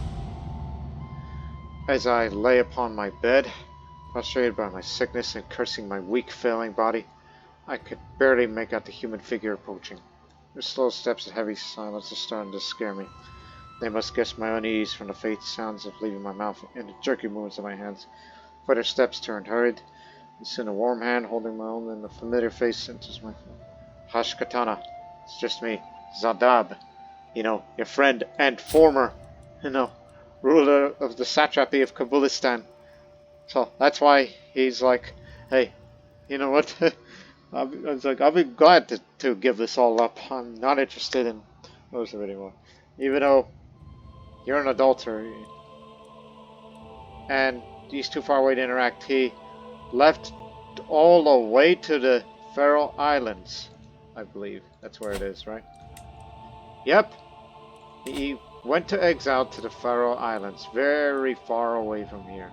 As I lay upon my bed, prostrated by my sickness and cursing my weak, failing body, I could barely make out the human figure approaching. Her slow steps and heavy silence are starting to scare me. They must guess my unease from the faint sounds of leaving my mouth and the jerky movements of my hands. But her steps turned hurried, and soon a warm hand holding my own and a familiar face enters my phone. Hush, Katana. It's just me, Zadab. Your friend and former, ruler of the satrapy of Kabulistan. So that's why he's like, hey, you know what? I was like, I'll be glad to give this all up. I'm not interested in most of it anymore. Even though you're an adulterer and he's too far away to interact, he left all the way to the Faroe Islands, I believe. That's where it is, right? Yep. He went to exile to the Faroe Islands, very far away from here.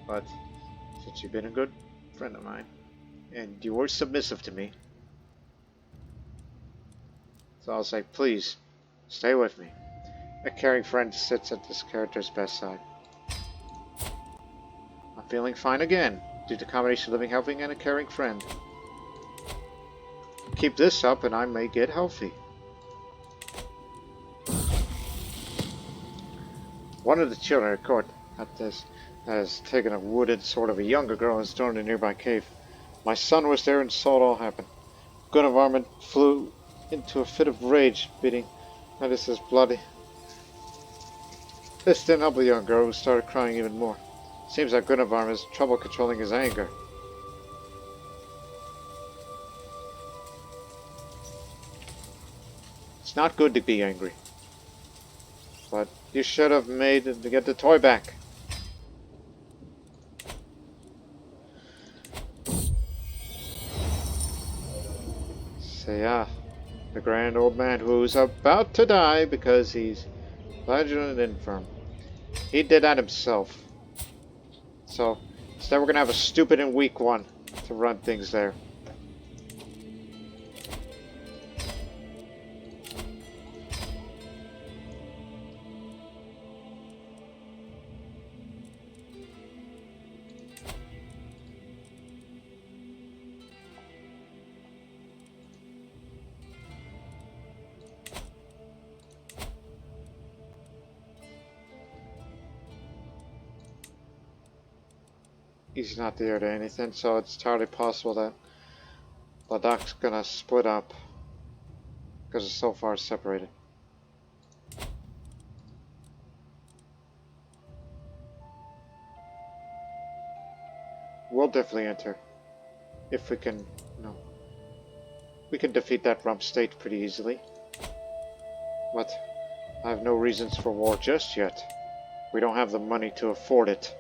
But since you've been a good friend of mine, and you were submissive to me, so I'll say, please, stay with me. A caring friend sits at this character's bedside. I'm feeling fine again, due to the combination of living, helping, and a caring friend. Keep this up and I may get healthy. One of the children at court has taken a wooden sword of a younger girl and thrown in a nearby cave. My son was there and saw it all happen. Gunnarvarman flew into a fit of rage, bidding Medus's bloody. This didn't help the young girl, who started crying even more. Seems that Gunnarvarman has trouble controlling his anger. It's not good to be angry. But you should have made it to get the toy back. So yeah, the grand old man who's about to die because he's fragile and infirm. He did that himself. So instead we're gonna have a stupid and weak one to run things there. He's not the heir to anything, so it's entirely possible that Ladak's gonna split up because it's so far separated. We'll definitely enter if we can. No, we can defeat that rump state pretty easily. But I have no reasons for war just yet. We don't have the money to afford it.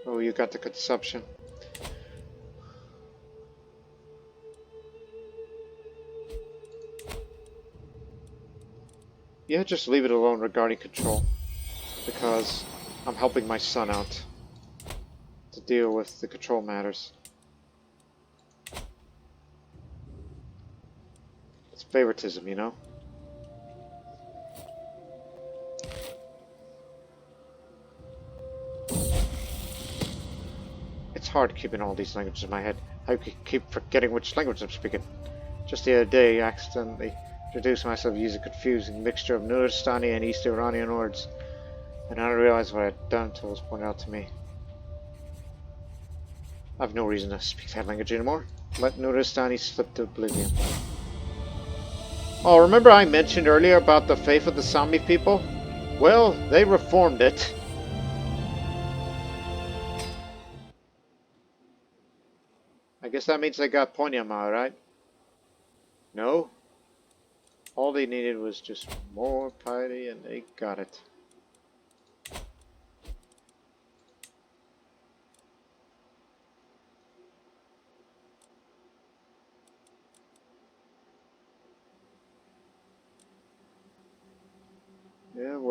Oh, you got the consumption. Yeah, just leave it alone regarding control. Because I'm helping my son out to deal with the control matters. It's favoritism, you know? It's hard keeping all these languages in my head. I keep forgetting which language I'm speaking. Just the other day, I accidentally introduced myself using a confusing mixture of Nuristani and East Iranian words. And I realized what I'd done until it was pointed out to me. I have no reason to speak that language anymore. Let Nuristani slip to oblivion. Oh, remember I mentioned earlier about the faith of the Sami people? Well, they reformed it. I guess that means they got Ponyama, right? No? All they needed was just more piety and they got it.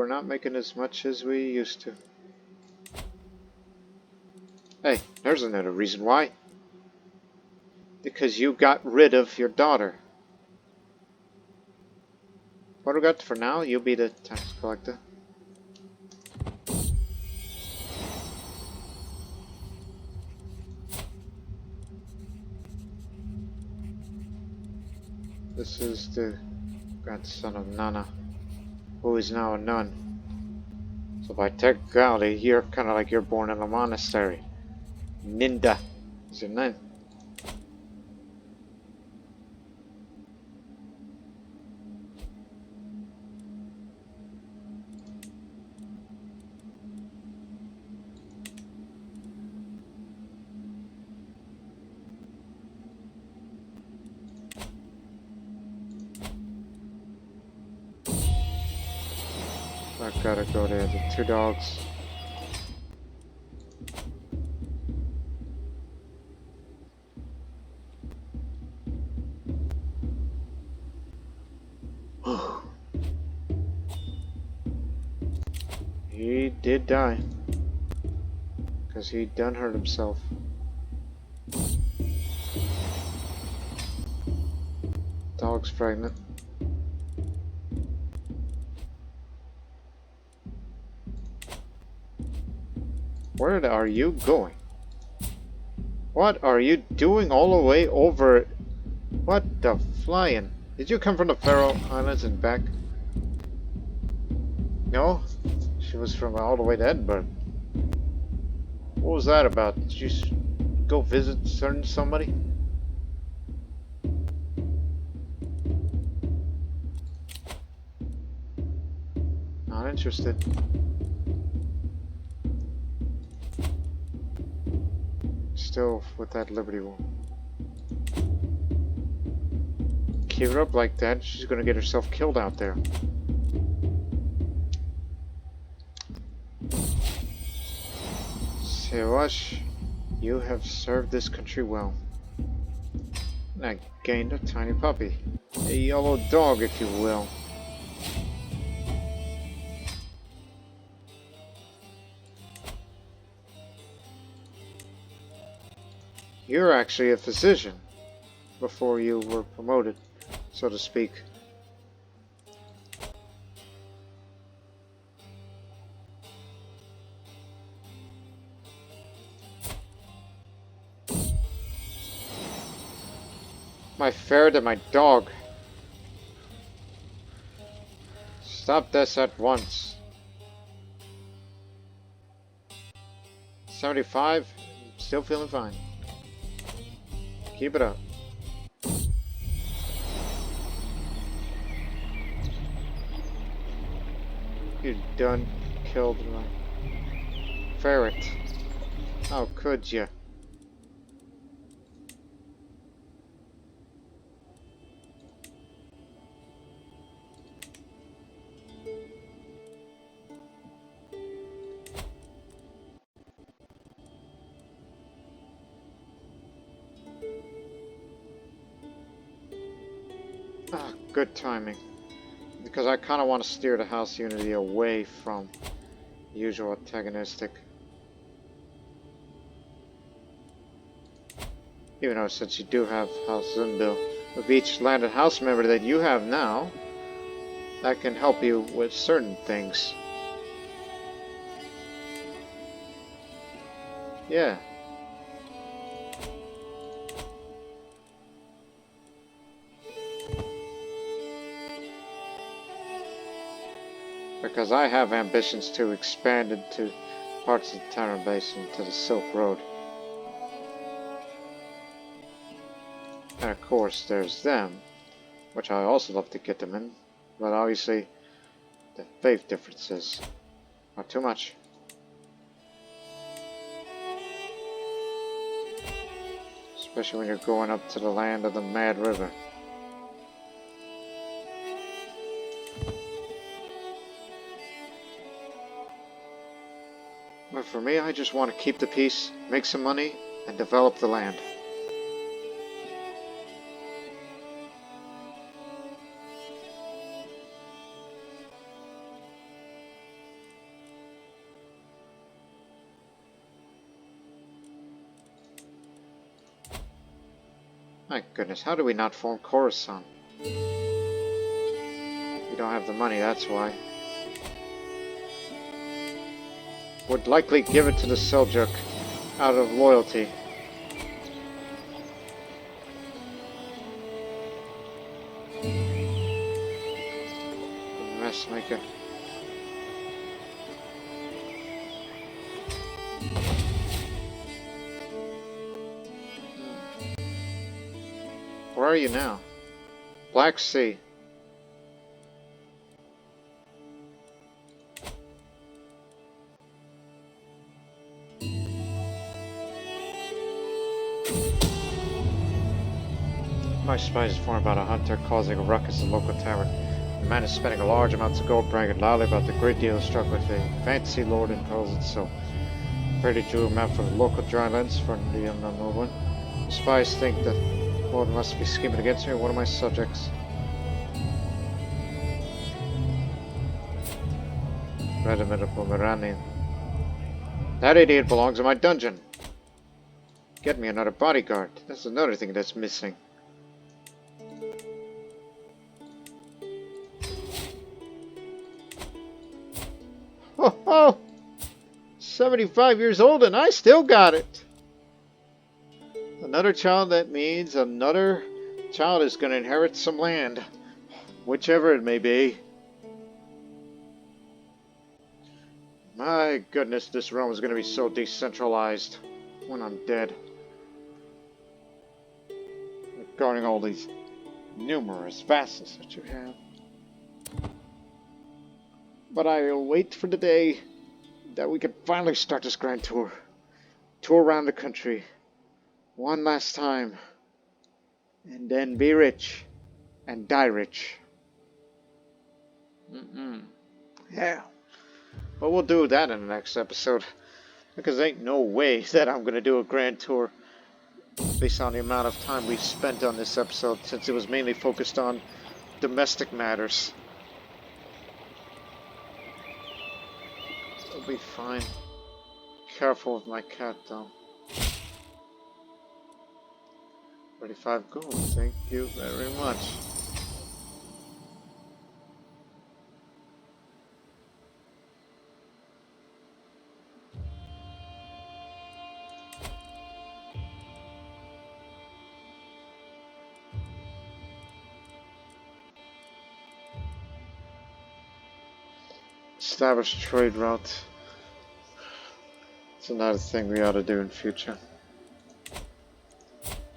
we're not making as much as we used to. Hey, there's another reason why. Because you got rid of your daughter. What we got for now? You'll be the tax collector. This is the grandson of Nana, who is now a nun. So by technicality, you're kind of like you're born in a monastery. Ninda is your name. I gotta go there. The two dogs. He did die. Because he done hurt himself. Dog's pregnant. Where are you going? What are you doing all the way over? What the flying? Did you come from the Faroe Islands and back? No? She was from all the way to Edinburgh. What was that about? Did you go visit somebody? Not interested. Still with that Liberty woman. Keep it up like that, she's gonna get herself killed out there. Sewash, you have served this country well. And I gained a tiny puppy. A yellow dog, if you will. You're actually a physician before you were promoted, so to speak. My ferret and my dog. Stop this at once. 75, still feeling fine. Keep it up. You done killed my ferret. How could you? Ah, good timing. Because I kind of want to steer the House Unity away from usual antagonistic. Even though since you do have House Zunbil, with each landed house member that you have now, that can help you with certain things. Yeah. Because I have ambitions to expand into parts of the Taberna Basin to the Silk Road. And of course there's them, which I also love to get them in, but obviously the faith differences are too much. Especially when you're going up to the land of the Mad River. But for me, I just want to keep the peace, make some money, and develop the land. My goodness, how do we not form Coruscant? We don't have the money, that's why. Would likely give it to the Seljuk out of loyalty. Messmaker. Where are you now? Black Sea. My spies inform about a hunter causing a ruckus in local tavern. The man is spending a large amounts of gold, bragging loudly about the great deal struck with a fancy lord and calls it so. Pretty drew a map for the local drylands for the unknown one. The spies think that Lord must be scheming against me or one of my subjects. Regiment of Pomeranian. That idiot belongs in my dungeon. Get me another bodyguard. That's another thing that's missing. Oh, 75 years old and I still got it. Another child, that means another child is going to inherit some land. Whichever it may be. My goodness, this realm is going to be so decentralized when I'm dead. Regarding all these numerous vassals that you have. But I'll wait for the day that we can finally start this grand tour. Tour around the country. One last time. And then be rich. And die rich. Yeah. But we'll do that in the next episode. Because ain't no way that I'm going to do a grand tour based on the amount of time we've spent on this episode, since it was mainly focused on domestic matters. It'll be fine. Careful with my cat, though. 35 gold, thank you very much. Establish trade route. It's another thing we ought to do in future.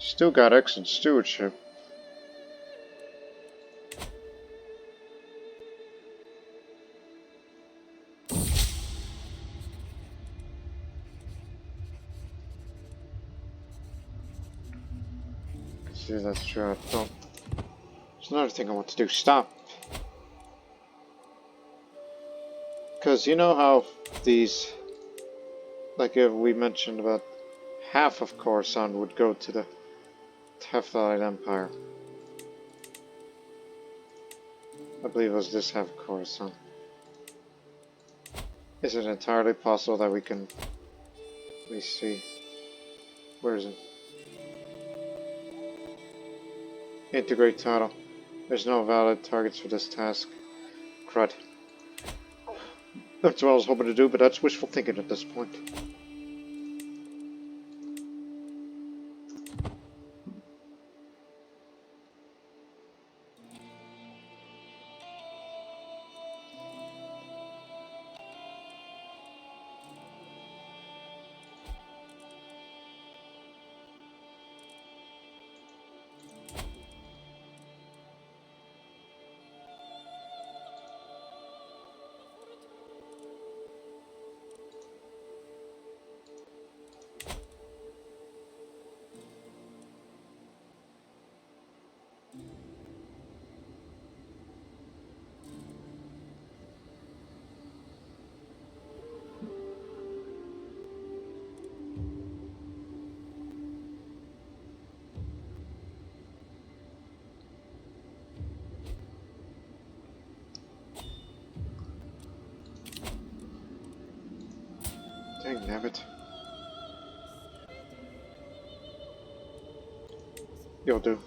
Still got excellent stewardship. See, that's true. I don't. There's another thing I want to do. Stop. Because you know how these, like we mentioned about half of Coruscant would go to the Hephthalite Empire. I believe it was this half of Coruscant. Is it entirely possible that we can... Let me see. Where is it? Integrate title. There's no valid targets for this task. Crud. That's what I was hoping to do, but that's wishful thinking at this point. Dang nabbit. You'll do.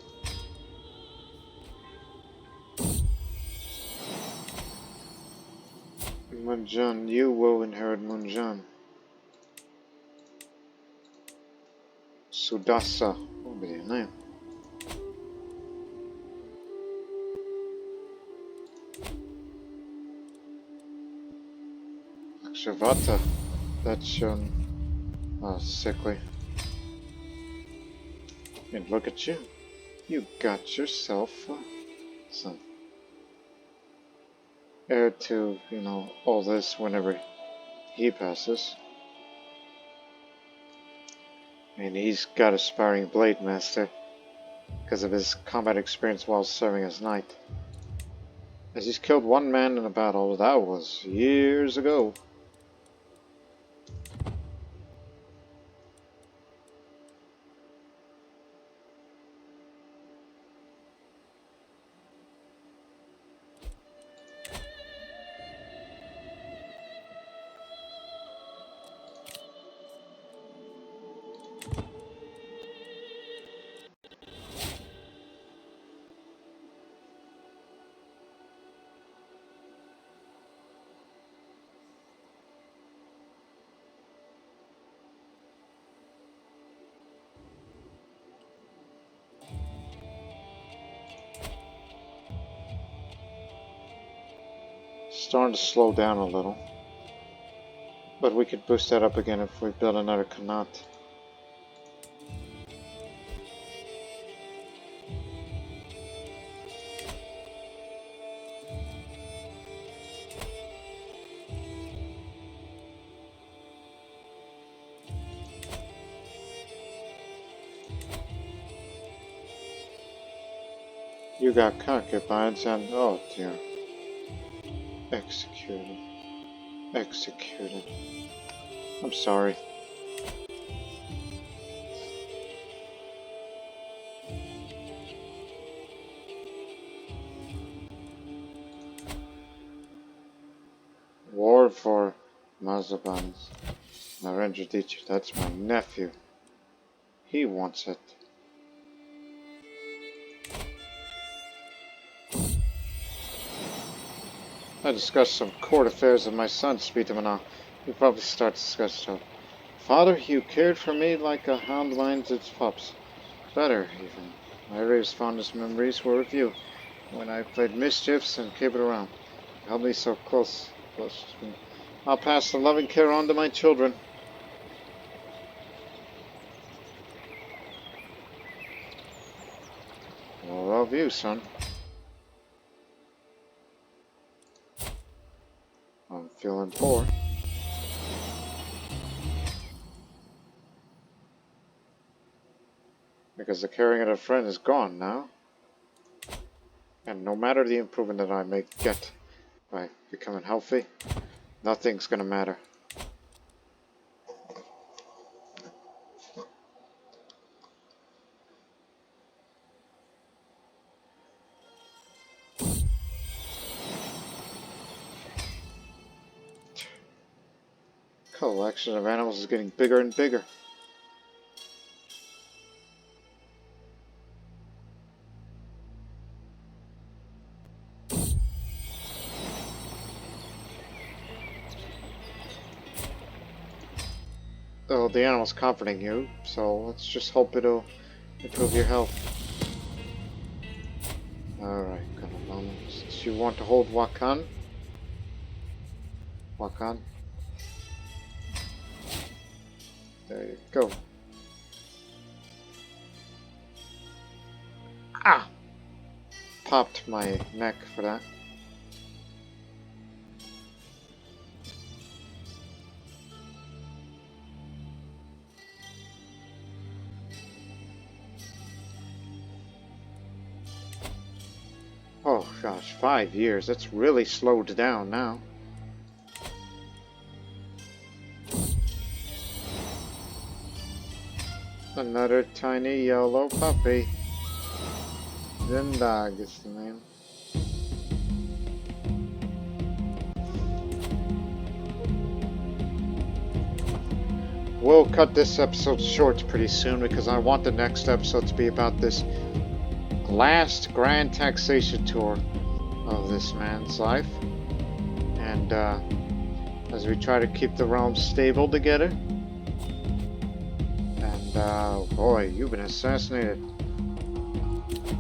Munjan, you will inherit Munjan. Sudasa, what would be your name? Akshivata, that's sickly. And look at you. You got yourself some heir to, you know, all this whenever he passes. And he's got aspiring blade master because of his combat experience while serving as knight. As he's killed one man in a battle, that was years ago. Starting to slow down a little, but we could boost that up again if we build another Kanat. You got concubines and oh dear. Executed. Executed. I'm sorry. War for Mazabans. Narendra teacher, that's my nephew. He wants it. I discussed some court affairs with my son, Speetamana. We probably start to discuss stuff. Father, you cared for me like a hound minds its pups. Better, even. My earliest fondest memories were with you, when I played mischiefs and capered around. You held me so close to me. I'll pass the loving care on to my children. More of you, son. I'm feeling poor. Because the caring of a friend is gone now. And no matter the improvement that I may get by becoming healthy, nothing's gonna matter. Collection of animals is getting bigger and bigger. Oh, the animal's comforting you, so let's just hope it'll improve your health. Alright, since you want to hold Wakan. Wakan. There you go. Ah! Popped my neck for that. Oh gosh, 5 years. That's really slowed down now. Another tiny yellow puppy. Zindog is the name. we'll cut this episode short pretty soon because I want the next episode to be about this last grand taxation tour of this man's life. And as we try to keep the realm stable together. And boy, you've been assassinated.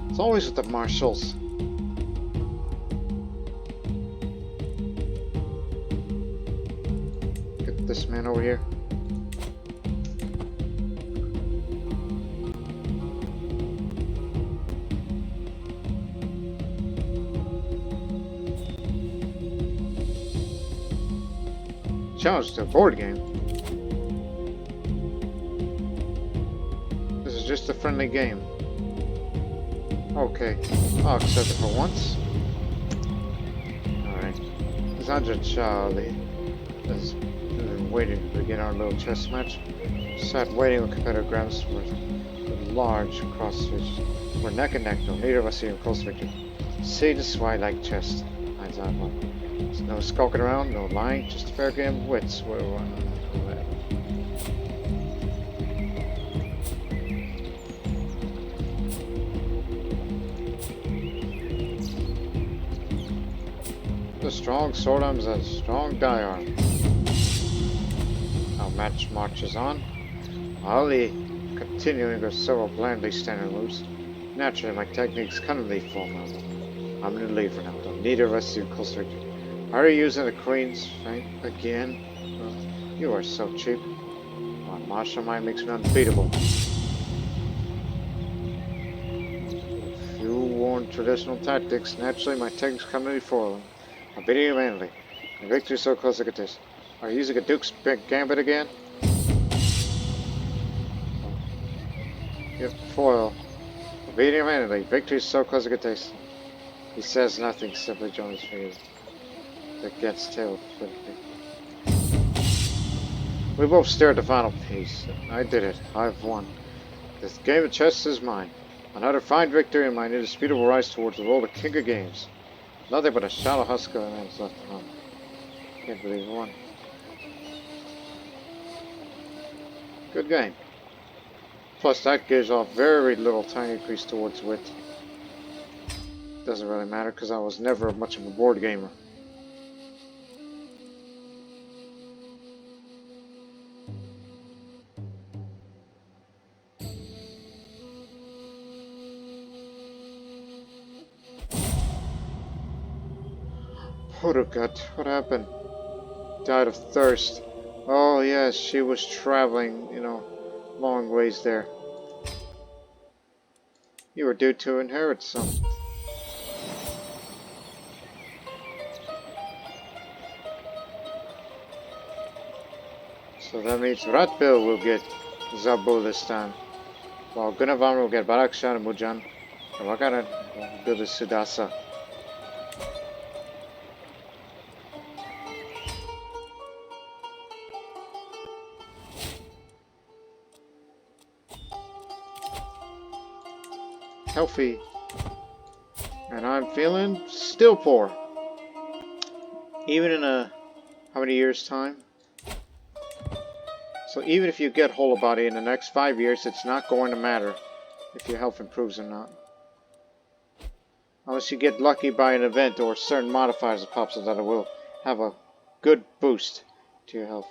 It's always with the marshals. Get this man over here. Challenge to a board game. This is just a friendly game. Okay, I'll accept it for once. Alright. Sandra Charlie has been waiting to begin our little chess match. Sat waiting with competitive grounds with large crossfits. We're neck and neck, though neither of us even close victory. See, this is why I like chess. Lines on one. There's no skulking around, no lying, just a fair game of wits. The strong sword arm is a strong die arm. Our match marches on. Ali continuing with several blandly standing moves. Naturally, my technique's cunningly formidable. I'm in the lead for now, though neither of us is close to victory. Are you using the Queen's Fang again? You are so cheap. My martial mind makes me unbeatable. If you warn traditional tactics, naturally my techniques come to before them. I'm beating you manly. The victory is so close to get this. Are you using a Duke's Gambit again? Yep, foil. I'm beating you manly. Victory is so close to get this. He says nothing, simply joins me. That gets tail flipping. We both stare at the final piece. I did it. I've won. This game of chess is mine. Another fine victory and my indisputable rise towards the role of king of games. Nothing but a shallow husk of man's left behind. Can't believe I won. Good game. Plus that gives off very little tiny increase towards wit. Doesn't really matter because I was never much of a board gamer. Purukat, what happened? Died of thirst. Oh yes, she was traveling, long ways there. You were due to inherit something. So that means Ratbil will get Zabul this time. While Gunavan will get Barakshan and Mujan. And Wakaran will build a Sudasa. Healthy. And I'm feeling still poor. Even in how many years time? So even if you get whole body in the next 5 years, it's not going to matter if your health improves or not. Unless you get lucky by an event or certain modifiers that pops up that it will have a good boost to your health.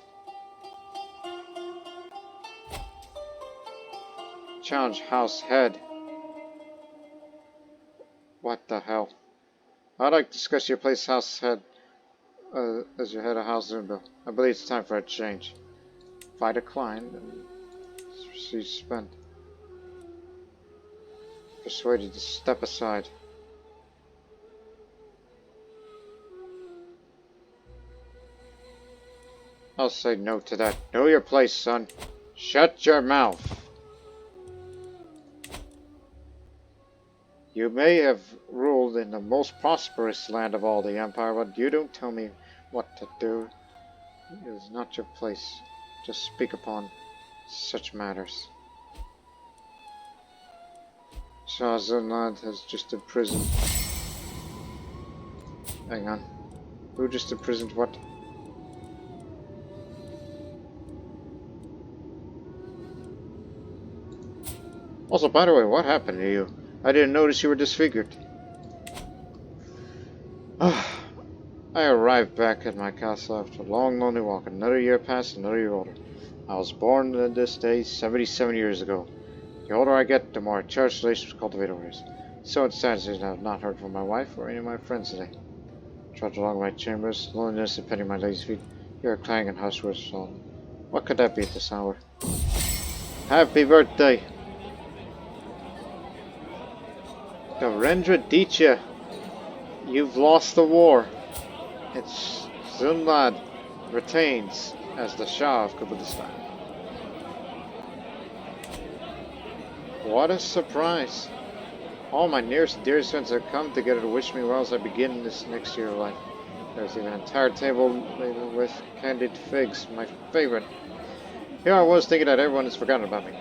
Challenge House Head. What the hell? I'd like to discuss your place House Head as your head of House Zunbil. I believe it's time for a change. If I decline, then she's spent. Persuaded to step aside. I'll say no to that. Know your place, son. Shut your mouth. You may have ruled in the most prosperous land of all the Empire, but you don't tell me what to do. It is not your place to speak upon such matters. Shahzad has just imprisoned. Hang on. Who just imprisoned what? Also, by the way, what happened to you? I didn't notice you were disfigured. I arrived back at my castle after a long, lonely walk. Another year passed, another year older. I was born on this day 77 years ago. The older I get, the more I cherish relationships with cultivators. So it stands that I have not heard from my wife or any of my friends today. I trudge along my chambers, loneliness impeding my lazy feet. Hear a clang and hush words falling. What could that be at this hour? Happy birthday! Narendra Ditya, you've lost the war. It's Zunbil retains as the Shah of Kabulistan. What a surprise! All my nearest and dearest friends have come together to wish me well as I begin this next year of life. There's even an entire table laden with candied figs, my favorite. Here I was thinking that everyone has forgotten about me.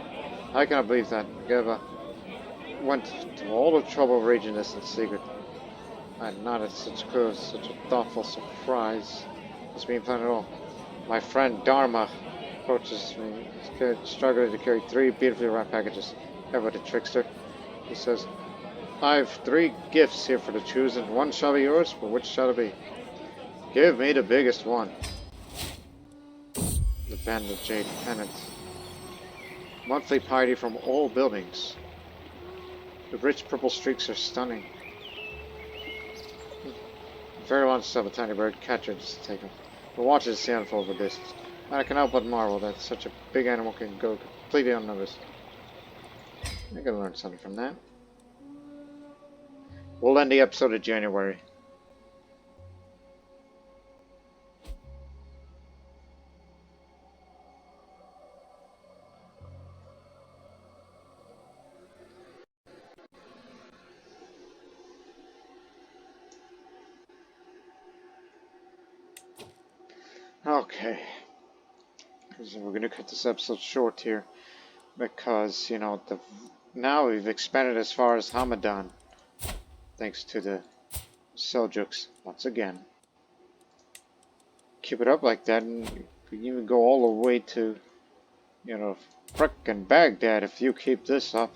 I cannot believe that Geva went to all the trouble of arranging this in secret. I had not had such a thoughtful surprise. It's being planned at all. My friend Dharma approaches me, struggling to carry 3 beautifully wrapped packages. Ever the trickster. He says, I've 3 gifts here for the choose, and one shall be yours, but which shall it be? Give me the biggest one. The Band of Jade Pennant. Monthly piety from all buildings. The rich purple streaks are stunning. Very wants to have a tiny bird catcher just to take him. But watches the sea unfold for distance. And I can help but marvel that such a big animal can go completely unnoticed. I can learn something from that. We'll end the episode of January. Okay. So we're going to cut this episode short here. Because, you know, now we've expanded as far as Hamadan. Thanks to the Seljuks once again. Keep it up like that, and you can even go all the way to, you know, frickin' Baghdad if you keep this up.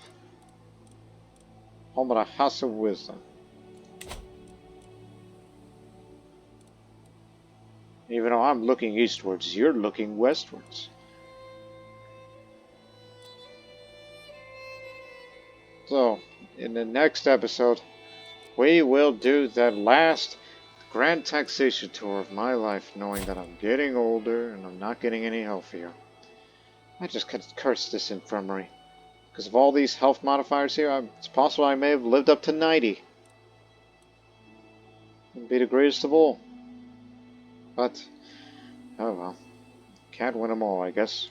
Home of the House of Wisdom. Even though I'm looking eastwards, you're looking westwards. So, in the next episode, we will do that last grand taxation tour of my life, knowing that I'm getting older and I'm not getting any healthier. I just cursed this infirmary. Because of all these health modifiers here, it's possible I may have lived up to 90. And be the greatest of all. But, oh well. Can't win them all, I guess.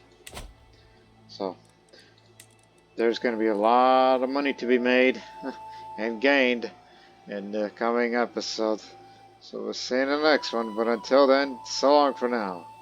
So, there's going to be a lot of money to be made and gained in the coming episode. So we'll see you in the next one, but until then, so long for now.